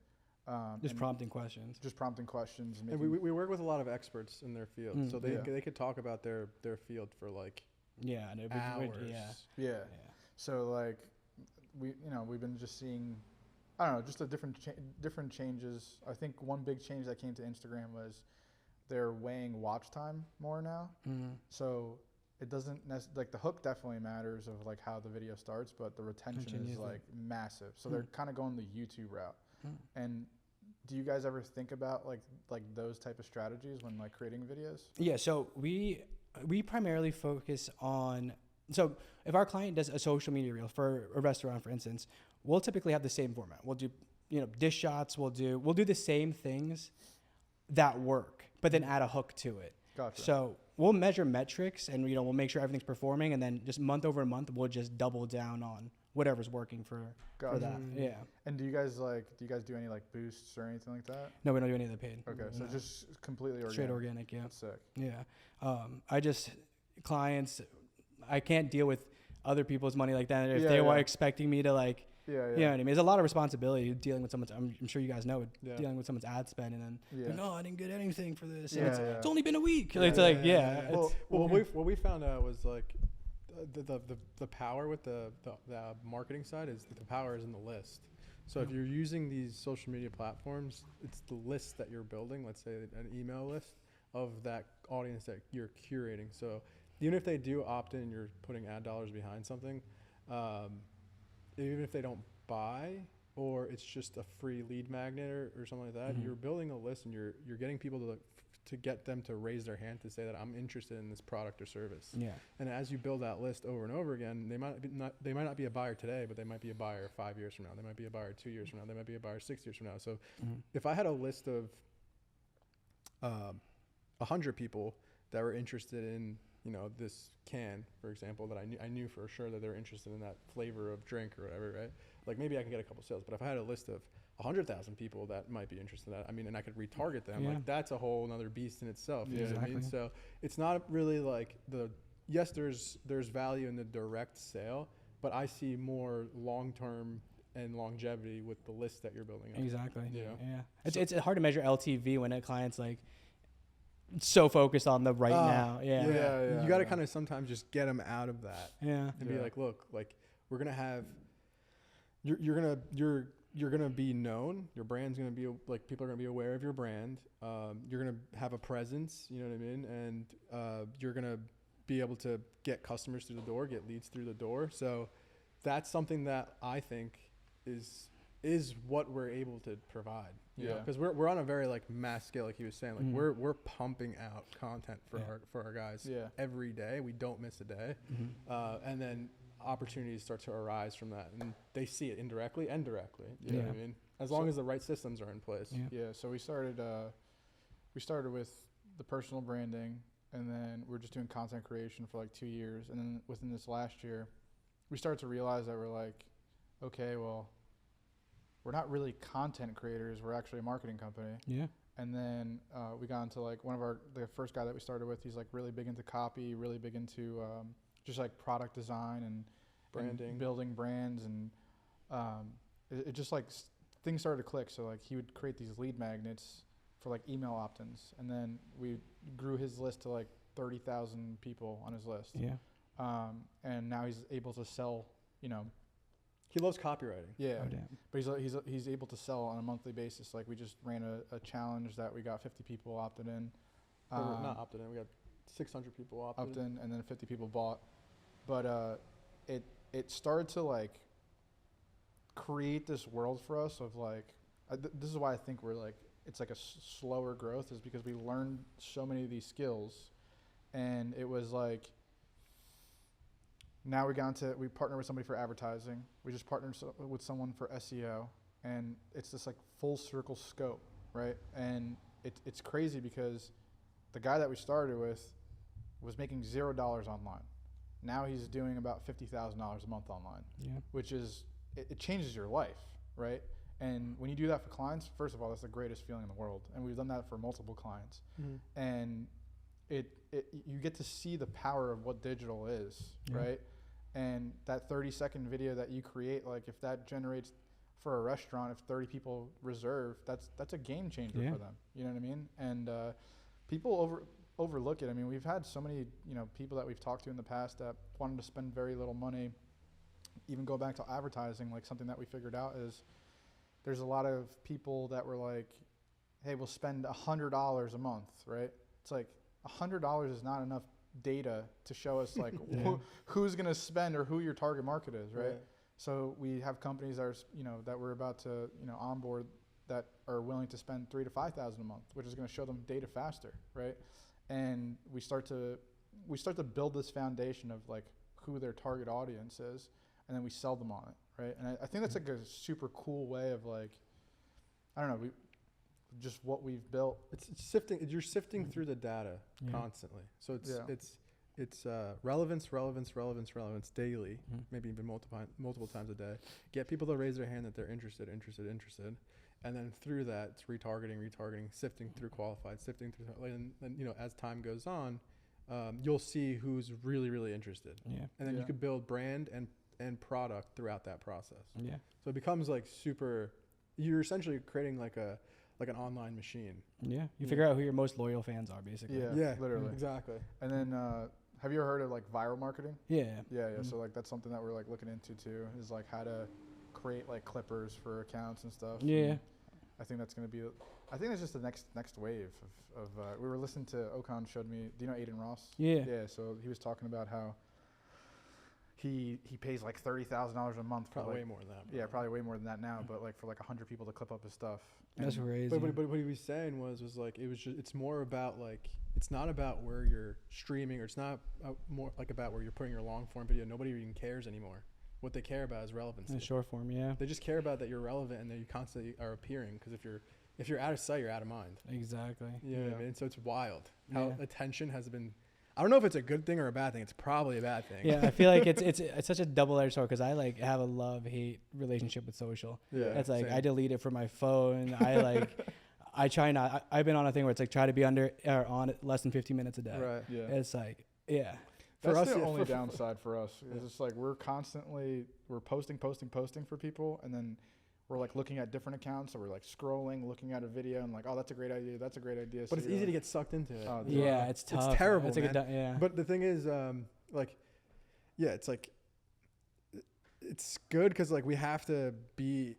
Just and prompting questions. just prompting questions. And making- we work with a lot of experts in their field, Mm, so they yeah. they could talk about their field for like Yeah. And hours. yeah. yeah. Yeah. So like we've been just seeing, I don't know, just a different changes. I think one big change that came to Instagram was they're weighing watch time more now. Mhm. So it doesn't like the hook definitely matters of like how the video starts, but the retention Retention is is like massive. So Hmm. they're kind of going the YouTube route. Hmm. And do you guys ever think about like those type of strategies when like creating videos? Yeah, so we primarily focus on, so if our client does a social media reel for a restaurant, for instance, we'll typically have the same format. We'll do, dish shots. We'll do the same things that work, but then add a hook to it. Gotcha. So we'll measure metrics and we'll make sure everything's performing, and then just month over month we'll just double down on whatever's working for Gotcha. that. Yeah. And do you guys do any like boosts or anything like that? No, we don't do any of the paid. Okay, so No. just completely organic. Straight organic. Yeah. That's sick. Yeah. Clients, I can't deal with other people's money like that. If Yeah, they were yeah. expecting me to like, Yeah, yeah. you know what I mean? There's a lot of responsibility dealing with someone's, I'm sure you guys know, Yeah. dealing with someone's ad spend, and then, Yeah. like, oh, I didn't get anything for this. Yeah, And yeah. it's only been a week. Yeah, It's yeah, like, yeah, yeah. yeah. it's- Well, what we found out was like the power with the marketing side is the power is in the list. So if you're using these social media platforms, it's the list that you're building. Let's say an email list of that audience that you're curating. So even if they do opt in, you're putting ad dollars behind something. Even if they don't buy, or it's just a free lead magnet or something like that, Mhm. you're building a list and you're getting people to get them to raise their hand to say that I'm interested in this product or service. yeah. And as you build that list over and over again, they might not be a buyer today, but they might be a buyer 5 years from now. They might be a buyer 2 years from now. They might be a buyer 6 years from now. So Mhm. if I had a list of 100 people that were interested in, this can, for example, that I knew for sure that they're interested in that flavor of drink or whatever, right? Like maybe I can get a couple sales. But if I had a list of 100,000 people that might be interested in that, and I could retarget them, Yeah. like that's a whole another beast in itself. You Yeah. know what I mean? Exactly. So it's not really like there's value in the direct sale, but I see more long-term and longevity with the list that you're building up. Exactly. You know? Yeah. It's hard to measure LTV when a client's like so focused on the right now. Yeah. Yeah, You got to yeah. kind of sometimes just get them out of that Yeah. and be Yeah. like, look, like we're gonna have, you're gonna be known. Your brand's gonna be like, people are gonna be aware of your brand. You're gonna have a presence. You know what I mean? And you're gonna be able to get customers through the door, get leads through the door. So that's something that I think is is what we're able to provide. Yeah. Because we're on a very like mass scale, like he was saying. Like Mhm. we're pumping out content for Yeah. our guys Yeah. every day. We don't miss a day. And then opportunities start to arise from that, and they see it indirectly and directly. You know what I Yeah. mean? As long as the right systems are in place. Yeah. Yeah, so we started with the personal branding, and then we're just doing content creation for like 2 years, and then within this last year, we started to realize that we're like, okay, well, we're not really content creators, we're actually a marketing company. Yeah. And then we got into like the first guy that we started with, he's like really big into copy, really big into just like product design and Branding. and building brands, and it just like things started to click. So like he would create these lead magnets for like email opt-ins, and then we grew his list to like 30,000 people on his list. Yeah. And now he's able to sell, you know, He loves copywriting. yeah, Oh, damn. but he's able to sell on a monthly basis. Like we just ran a challenge that we got 50 people opted in. Or not opted in. We got 600 people opted in. And then 50 people bought. But it started to like create this world for us of like, this is why I think we're like, it's like a slower growth, is because we learned so many of these skills, and it was like, now we partner with somebody for advertising. We just partnered with someone for SEO, and it's this like full circle scope, right? And it's crazy because the guy that we started with was making $0 online. Now he's doing about $50,000 a month online, Yeah. which is, it changes your life, right? And when you do that for clients, first of all, that's the greatest feeling in the world. And we've done that for multiple clients. And you get to see the power of what digital is, Yeah. right? And that 30-second video that you create, like if that generates for a restaurant, if 30 people reserve, that's a game changer Yeah. for them. You know what I mean? And people overlook it. I mean, we've had so many, you know, people that we've talked to in the past that wanted to spend very little money. Even go back to advertising, like something that we figured out is there's a lot of people that were like, hey, we'll spend $100 a month, right? It's like $100 is not enough data to show us like who's going to spend or who your target market is, right? So we have companies that are, you know, that we're about to, you know, onboard that are willing to spend $3,000 to $5,000 a month, which is going to show them data faster, right? And we start to build this foundation of like who their target audience is, and then we sell them on it, right? And I think that's like a super cool way of like, I don't know, just what we've built. It's sifting. You're sifting through the data constantly. So it's relevance daily, maybe even multiple times a day. Get people to raise their hand that they're interested, and then through that, it's retargeting, sifting through qualified, and you know, as time goes on, you'll see who's really interested. Yeah. And then you could build brand and product throughout that process. Yeah. So it becomes like you're essentially creating like an online machine. Yeah. You figure out who your most loyal fans are, basically. Yeah, literally. Exactly. And then have you ever heard of like viral marketing? Yeah. Yeah. So like that's something that we're like looking into too, is like how to create like clippers for accounts and stuff. Yeah. And I think that's just the next wave of we were listening to Okan showed me, do you know Aiden Ross? Yeah. Yeah, so he was talking about how he pays like $30,000 a month for Probably like, way more than that. yeah, probably way more than that now, but like for like 100 people to clip up his stuff. That's And- crazy. But what he was saying was like it's more about like, it's not about where you're streaming, or it's not more like about where you're putting your long form video. Nobody even cares anymore. What they care about is relevancy. In short form, yeah. They just care about that you're relevant and that you constantly are appearing. Because if you're out of sight, you're out of mind. Exactly. You know what I mean? So it's wild how Yeah. attention has been. I don't know if it's a good thing or a bad thing. It's probably a bad thing. Yeah, I feel like it's such a double-edged sword, because I like have a love-hate relationship with social. Yeah. It's like same. I delete it from my phone. I try not. I've been on a thing where it's like try to be on less than 15 minutes a day. Right. Yeah. It's like That's us, the yeah, only for- downside for us. Is it's like we're posting for people, and then we're like looking at different accounts, so we're like scrolling, looking at a video, and like, oh, that's a great idea. But So it's you're easy to like, get sucked into it. Oh, yeah, it's tough. It's terrible, It's like man. yeah. But the thing is, it's like, it's good because like we have to be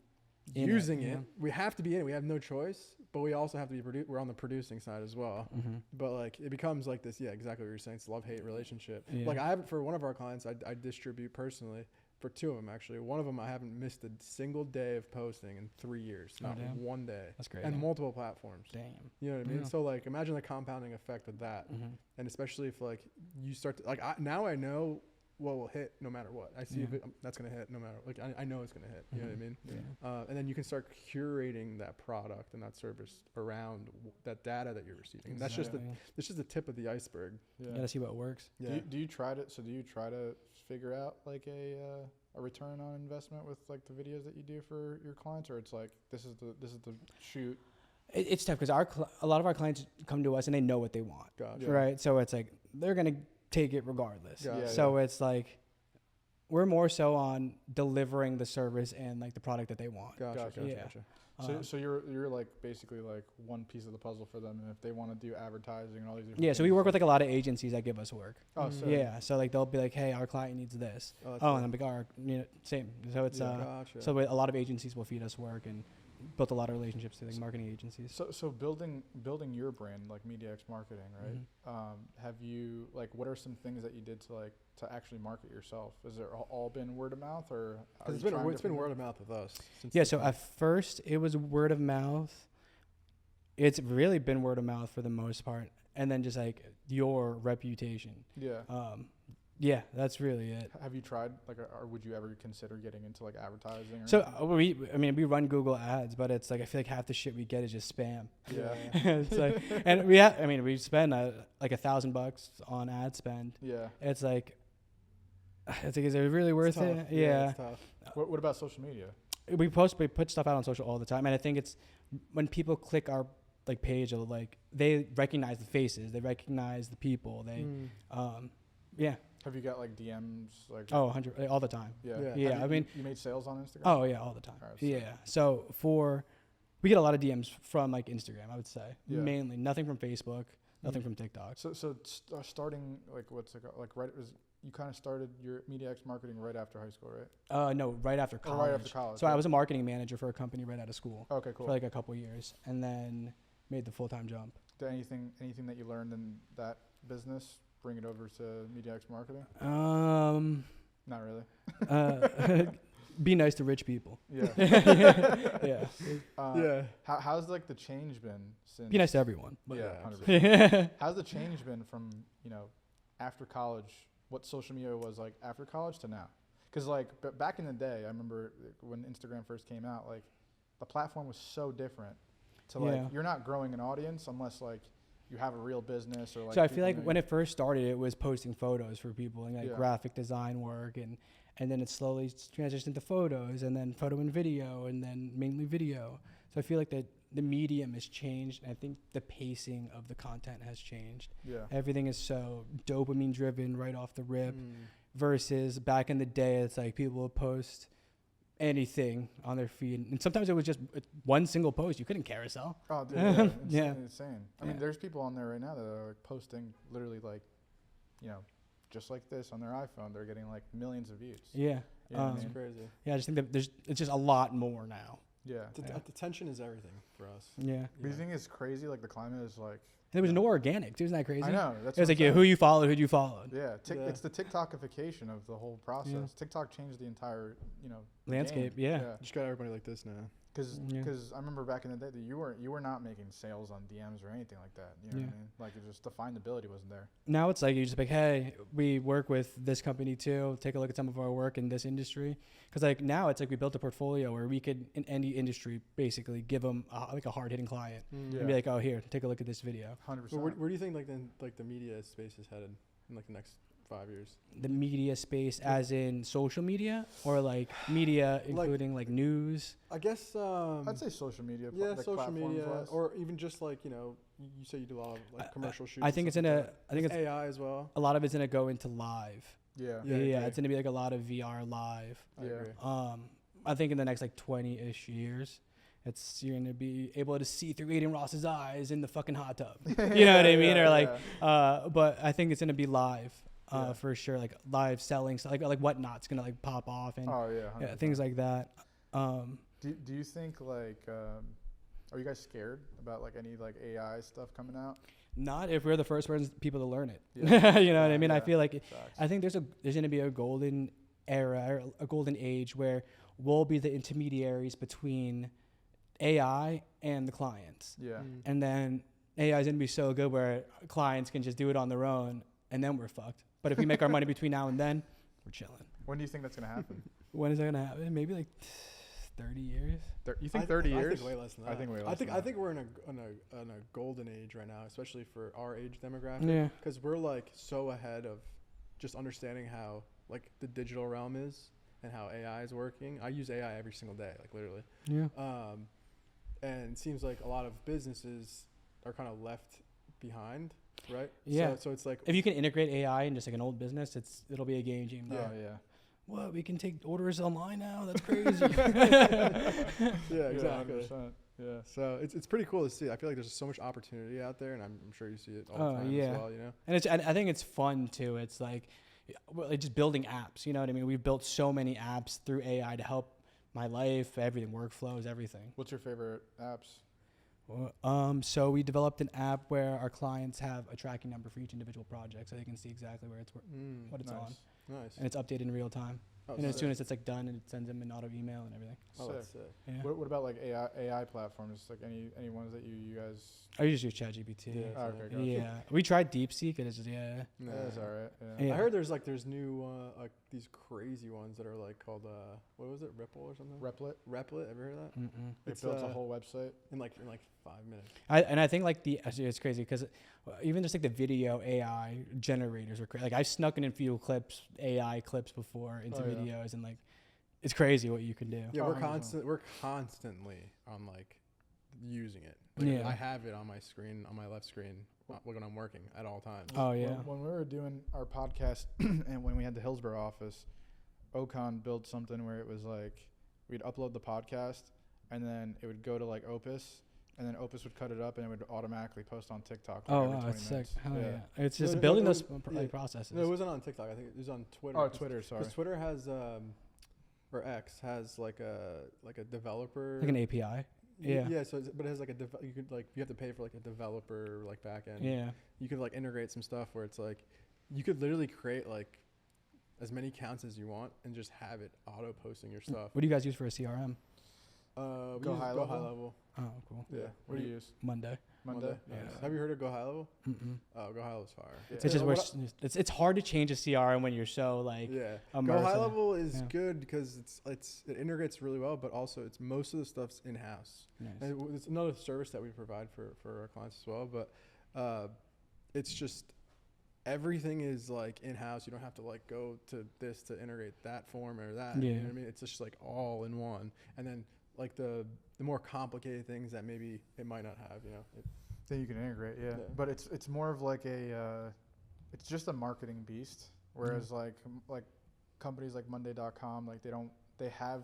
In using it, it. yeah. We have to be in it. We have no choice. But we also have to be we're on the producing side as well. Mm-hmm. But like it becomes like this, exactly what you're saying. It's a love-hate relationship. Yeah. Like I have for one of our clients, I distribute personally for 2 of them actually. One of them I haven't missed a single day of posting in 3 years, not damn. one day. That's great. And multiple platforms. Damn. You know what I mean? Yeah. So like, imagine the compounding effect of that, and especially if like you start to like now I know what will hit no matter what. I see if that's gonna hit no matter like I know it's gonna hit. You know what I mean? Yeah. And then you can start curating that product and that service around that data that you're receiving. And that's just the tip of the iceberg. You gotta see what works. Yeah. Do you try to figure out like a return on investment with like the videos that you do for your clients, or it's like this is the shoot? It's tough because a lot of our clients come to us and they know what they want, Gotcha. right? So it's like they're gonna take it regardless. Yeah. Yeah, So it's like we're more so on delivering the service and like the product that they want. Gotcha. Yeah. So you're like basically like one piece of the puzzle for them, and if they want to do advertising and all these different Yeah, so we things, work with like a lot of agencies that give us work. Oh, so Yeah, so like they'll be like, "Hey, our client needs this." Oh, Oh, and I'm like, "Oh, same." So it's gotcha. so a lot of agencies will feed us work and built a lot of relationships with like marketing agencies. So building your brand like MediaX marketing, right? Have you like what are some things that you did to actually market yourself? Has it all been word of mouth, or It's been word of mouth with us. Since Yeah, so at first it was word of mouth. It's really been word of mouth for the most part, and then just like your reputation. Yeah. Yeah, that's really it. Have you tried or would you ever consider getting into like advertising? Or So anything? we run Google Ads, but it's like I feel like half the shit we get is just spam. Yeah. It's like, and we spend like $1,000 on ad spend. Yeah. It's like, is it really worth tough. it? Yeah. It's tough. What about social media? We put stuff out on social all the time, and I think it's when people click our like page, like they recognize the faces, they recognize the people, they, yeah. Have you got like DMs like? Oh, 100 all the time. Yeah. Yeah. Yeah, Have you, I mean- you made sales on Instagram. Oh yeah, all the time. Alright, so- Yeah. So we get a lot of DMs from like Instagram, I would say. Yeah. Mainly, nothing from Facebook, nothing from TikTok. So starting like what's it called? Like you kind of started your MediaX marketing right after high school, right? No, right after Or college. right after college. So I yeah. was a marketing manager for a company right out of school Okay, cool. for like a couple years, and then made the full-time jump. Did anything that you learned in that business bring it over to MediaX marketing? Not really. Be nice to rich people. Yeah. Yeah. Yeah. How's like the change been since? Be nice to everyone. Yeah, Yeah. 100%. How's the change been from after college? What social media was like after college to now? Because like back in the day, I remember when Instagram first came out, like the platform was so different. To like Yeah. you're not growing an audience unless like you have a real business or like. So I people feel like know when you. it first started, it was posting photos for people and like Yeah. graphic design work, and then it slowly transitioned to photos, and then photo and video, and then mainly video. So I feel like that the medium has changed, and I think the pacing of the content has changed. Yeah. Everything is so dopamine driven right off the rip, versus back in the day, it's like people would post anything on their feed, and sometimes it was just one single post. You couldn't carousel. Oh, dude, yeah. Yeah. Insane. I mean, Yeah. there's people on there right now that are like posting literally like, just like this on their iPhone. They're getting like millions of views. Yeah. You know what I It's mean? crazy. Yeah, I just think that it's just a lot more now. Yeah. Yeah. Attention is everything for us. Yeah. But you think it's crazy? Like the climate is like. There was no organic. Isn't that crazy? I know. That's It was what like, I'm yeah, who saying. you followed, who'd you followed. Yeah, Yeah. it's the TikTokification of the whole process. TikTok changed the entire, Landscape, game. yeah. You just got everybody like this now. Because I remember back in the day that you were not making sales on DMs or anything like that. You know what I Yeah. mean? Like it just the findability wasn't there. Now it's like you just like, hey, we work with this company too. Take a look at some of our work in this industry. Because like now it's like we built a portfolio where we could in any industry basically give them like a hard hitting client Yeah. and be like, oh here, take a look at this video. 100%. So where do you think the media space is headed in like the next 5 years? The media space, as in social media, or like media including like news. I guess. I'd say social media. Yeah, like social media, platforms-wise. or even just like you say you do a lot of like commercial shoots. I and think it's stuff in like a. that. I think it's AI as well. a lot of it's gonna go into live. Yeah. Yeah, I Yeah, agree. it's gonna be like a lot of VR live. I Yeah. agree. I think in the next like 20-ish years, you're gonna be able to see through Aiden Ross's eyes in the fucking hot tub. You know what I mean? Yeah, Or like, yeah. but I think it's gonna be live, Yeah. for sure. Like live selling, so like Whatnot's gonna like pop off and Oh yeah. 100%. things like that. Do you think like are you guys scared about like any like AI stuff coming out? Not if we're the first people to learn it. Yeah. You know what I mean? I Yeah. feel like Facts. I think there's gonna be a golden era, or a golden age where we'll be the intermediaries between AI and the clients. Yeah. And then AI is going to be so good where clients can just do it on their own, and then we're fucked. But if we make our money between now and then, we're chilling. When do you think that's gonna happen? When is that going to happen? Maybe like 30 years? You think 30 years? I think way less than that. I think way less. I think than I that. think we're in a golden age right now, especially for our age demographic. Yeah. Because we're like so ahead of just understanding how like the digital realm is and how AI is working. I use AI every single day, like literally. Yeah. And it seems like a lot of businesses are kind of left behind, right? Yeah. So it's like If you can integrate AI in just like an old business, it'll be a game changer. Oh yeah. What? We can take orders online now? That's crazy. yeah, exactly. 100%. Yeah. So it's pretty cool to see. I feel like there's so much opportunity out there, and I'm sure you see it all the time yeah. as well. You know. And I think it's fun too. It's like just building apps. You know what I mean? We've built so many apps through AI to help my life, everything, workflows, everything. What's your favorite apps? So we developed an app where our clients have a tracking number for each individual project, so they can see exactly where what it's on, Nice. and it's updated in real time. Oh, And as sick. soon as it's like done, and it sends them an auto email and everything. Oh, that's Sick. sick. Yeah. What about like AI platforms? Like any ones that you guys? I just use ChatGPT. Yeah. Oh, okay, gotcha. Yeah, we tried DeepSeek, and it's just yeah. Nah. That's all right. Yeah. Yeah. I heard there's new like these crazy ones that are like called what was it, Ripple or something? Replit. Replit. Ever heard of that? Mm-mm. It It's, builds a whole website. in like 5 minutes. I think like it's crazy because even just like the video AI generators are crazy. Like I've snuck in a few AI clips before into Oh, yeah. videos, and like it's crazy what you can do. Yeah, Oh, we're 100%. we're constantly on like using it. Like, Yeah. I have it on my screen, on my left screen, when I'm working at all times. Oh yeah. When we were doing our podcast and when we had the Hillsborough office, Ocon built something where it was like we'd upload the podcast and then it would go to like Opus, and then Opus would cut it up and it would automatically post on TikTok. Like Oh every wow, 20 that's sick. minutes. Hell yeah. Yeah. It's just No, building it those was- like yeah. processes. No, it wasn't on TikTok. I think it was on Twitter. Oh, Twitter. Sorry. Because Twitter has or X has like a developer. like an API. Yeah. Yeah. So, but it has like you could like you have to pay for like a developer like backend. Yeah. You could like integrate some stuff where it's like you could literally create like as many accounts as you want and just have it auto posting your stuff. What do you guys use for a CRM? We Go use High Go Level? High Level. Oh, cool. Yeah. What do you use? Monday. Monday. Nice. Yeah. Have you heard of Go High Level? Mm-mm. Oh, Go High Level's fire. Yeah. It's just where it's hard to change a CRM when you're so like Yeah. immersed Go High in it. Level is Yeah. good because it integrates really well, but also it's most of the stuff's in house. Nice. And it's another service that we provide for our clients as well, but it's just everything is like in house. You don't have to like go to this to integrate that form or that. You know Yeah. what I mean? It's just like all in one. And then like the more complicated things that maybe it might not have, you know. Then you can integrate, yeah. Yeah. But it's more of like it's just a marketing beast. Whereas like companies like Monday.com, like they have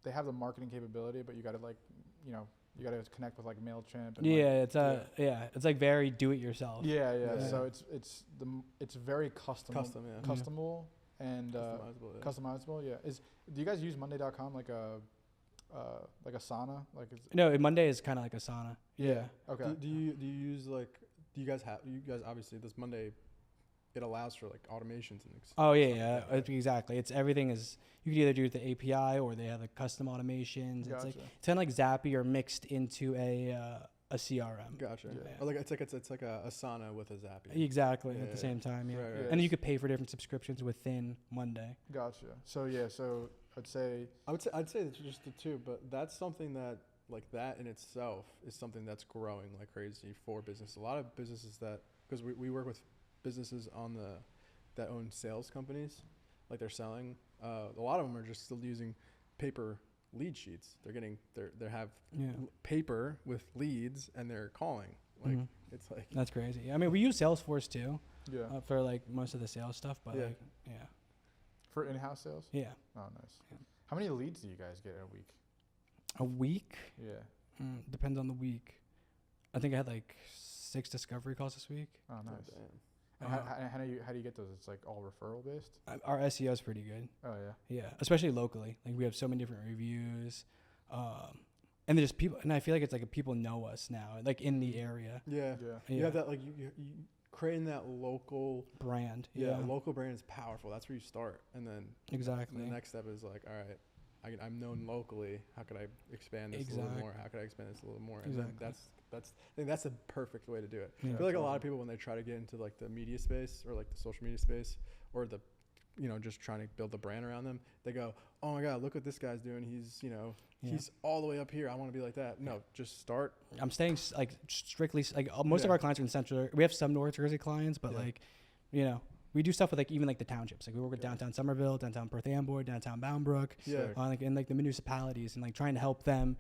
the marketing capability, but you got to like you got to connect with like MailChimp. And Yeah, it's like very do it yourself. Yeah. Yeah. So it's very Custom, yeah. customable and Customizable. Yeah. customizable. Yeah. Do you guys use Monday.com like a Asana? Like No, Monday is kind of like Asana. Yeah. okay. Do you use like you guys obviously this Monday it allows for like automations and Oh yeah, stuff yeah, like that, right? exactly. It's everything is you can either do it with the API or they have like custom automations. Gotcha. It's kind of like Zapier mixed into a CRM. Gotcha. Yeah. Or like it's like a Asana with a Zapier. Exactly Yeah, at the yeah. same time. Yeah. Right, right. Yeah. And then you could pay for different subscriptions within Monday. Gotcha. So I'd say I'd say it's just the two, but that's something that like that in itself is something that's growing like crazy for business. A lot of businesses because we work with businesses that own sales companies, like they're selling. A lot of them are just still using paper lead sheets. They have Yeah. paper with leads and they're calling. Like Mhm. it's like That's crazy. I mean, we use Salesforce too yeah. for like most of the sales stuff, but Yeah. like, yeah, For in-house sales? yeah. Oh, nice. Yeah. How many leads do you guys get a week? A week Yeah. depends on the week. I think I had like 6 discovery calls this week. Oh, oh, nice. damn. And how do you get those? It's like all referral based? Our SEO is pretty good. Oh, yeah. Yeah, especially locally. Like we have so many different reviews, and there's people, and I feel like it's like people know us now, like in the area. Yeah. Yeah. You Yeah. have that like you creating that local brand. local brand is powerful. That's where you start, and then Exactly. the next step is like, all right, I'm known locally. How could I expand this a little more? How could I expand this a little more? And then I think that's a perfect way to do it. Yeah. I feel like a lot of people when they try to get into like the media space or like the social media space or the just trying to build a brand around them, they go, oh my God, look what this guy's doing. He's he's all the way up here. I want to be like that. No, just start. I'm staying like strictly like most of our clients are in Central. We have some North Jersey clients, but like, we do stuff with like even like the townships. Like we work with downtown Somerville, downtown Perth Amboy, downtown Bound Brook, like in like the municipalities and like trying to help them,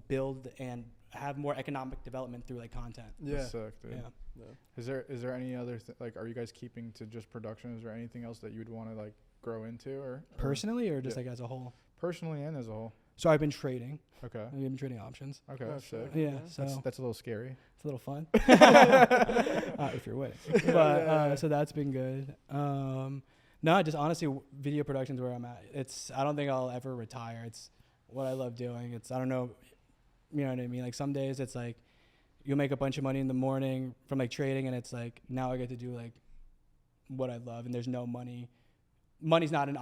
build and have more economic development through like content. That's sick, dude. Yeah. Is there any other like are you guys keeping to just production? Is there anything else that you would want to like grow into or personally or just like as a whole? Personally and as a whole. So I've been trading. Okay. I've been trading options. Okay. Oh, Sick. Yeah. So That's a little scary. it's a little fun if you're winning. But so that's been good. No, just honestly, video production is where I'm at. I don't think I'll ever retire. It's what I love doing. I don't know, you know what I mean? Like some days it's like you'll make a bunch of money in the morning from like trading, and it's like now I get to do like what I love, and there's no money. Money's not an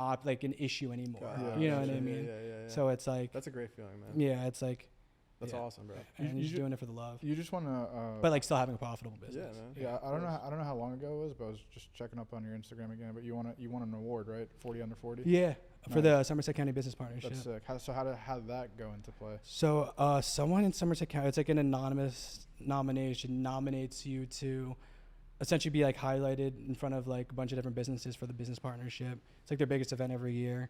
issue anymore. You know what I mean? Yeah. So it's like That's a great feeling, man. yeah, it's like That's awesome, bro. and you're just doing it for the love, You just want to but like still having a profitable business. Yeah, man. yeah, I don't know how long ago it was, but I was just checking up on your Instagram again. But you want an award, right? 40 under 40. Yeah, for Nice. the Somerset County Business Partnership. That's sick. How did that go into play? So someone in Somerset County, it's like an anonymous nomination, nominates you to essentially be like highlighted in front of like a bunch of different businesses for the business partnership. It's like their biggest event every year.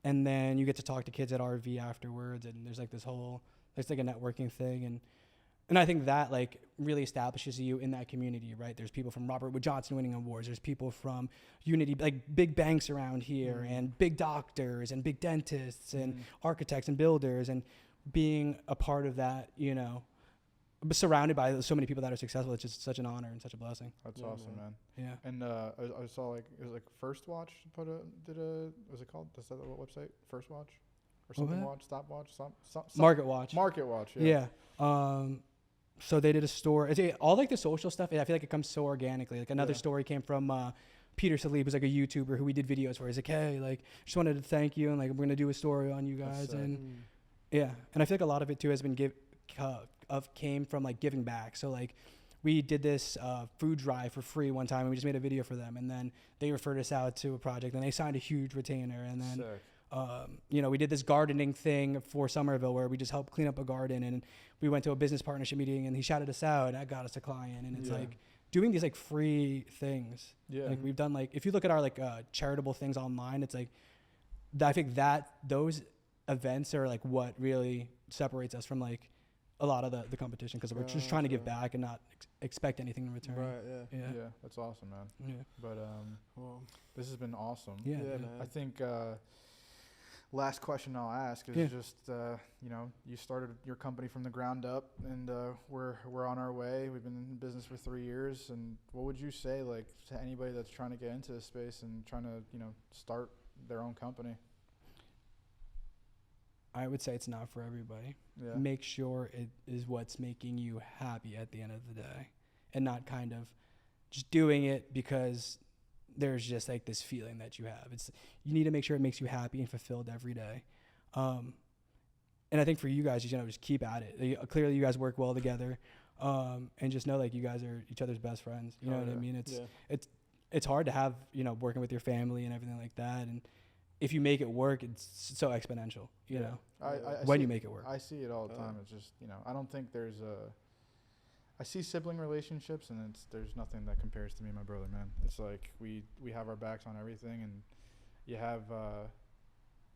And then you get to talk to kids at RV afterwards, and there's like there's like a networking thing, and I think that like really establishes you in that community, right? There's people from Robert Wood Johnson winning awards. There's people from Unity, like big banks around here, and big doctors and big dentists and architects and builders, and being a part of that, but surrounded by so many people that are successful. It's just such an honor and such a blessing. That's awesome, man. Yeah. And I saw like it was like First Watch what's it called? Is that the website? First Watch or something? Watch, Stopwatch, some Market Watch. Market Watch. Yeah. So they did a story. All like the social stuff. I feel like it comes so organically. Like another story came from Peter Salib, who's like a YouTuber who we did videos for. He's like, hey, like just wanted to thank you, and like we're gonna do a story on you guys, and yeah. And I feel like a lot of it too has been came from like giving back. So like we did this food drive for free one time, and we just made a video for them, and then they referred us out to a project, and they signed a huge retainer, and then we did this gardening thing for Somerville where we just helped clean up a garden, and we went to a business partnership meeting, and he shouted us out, and that got us a client. And it's like doing these like free things. Like we've done, like if you look at our like charitable things online, it's like I think that those events are like what really separates us from like a lot of the competition, because we're just trying to give back and not expect anything in return. Right. Yeah, that's awesome, man. Yeah. But this has been awesome. Yeah, man. I think last question I'll ask is just you started your company from the ground up, and we're on our way. We've been in business for 3 years, and what would you say like to anybody that's trying to get into this space and trying to start their own company? I would say it's not for everybody. Yeah. Make sure it is what's making you happy at the end of the day, and not kind of just doing it because there's just like this feeling that you have. You need to make sure it makes you happy and fulfilled every day. And I think for you guys, just keep at it. Clearly you guys work well together, and just know like you guys are each other's best friends. You know what I mean? It's hard to have, working with your family and everything like that. And if you make it work, it's so exponential, you know, when you make it work. I see it all the time. It's just, I don't think I see sibling relationships, and there's nothing that compares to me and my brother, man. It's like we have our backs on everything, and you have,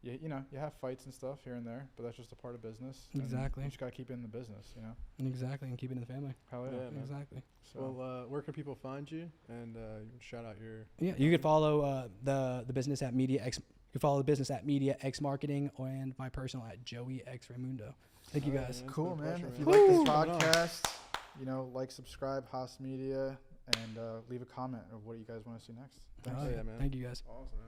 you have fights and stuff here and there, but that's just a part of business. Exactly. You just got to keep it in the business, Exactly, and keep it in the family. Hell yeah. Exactly. So. Well, where can people find you? And you can shout out your... Yeah, you can follow the business at Media X. You can follow the business at Media X Marketing, and my personal at Joey X Raymundo. Thank you guys. Man, Cool, man. pleasure, If you man. like this podcast, like, subscribe, HasMedia, and leave a comment of what you guys want to see next. Thanks. Oh, yeah, man. Thank you guys. Awesome, man.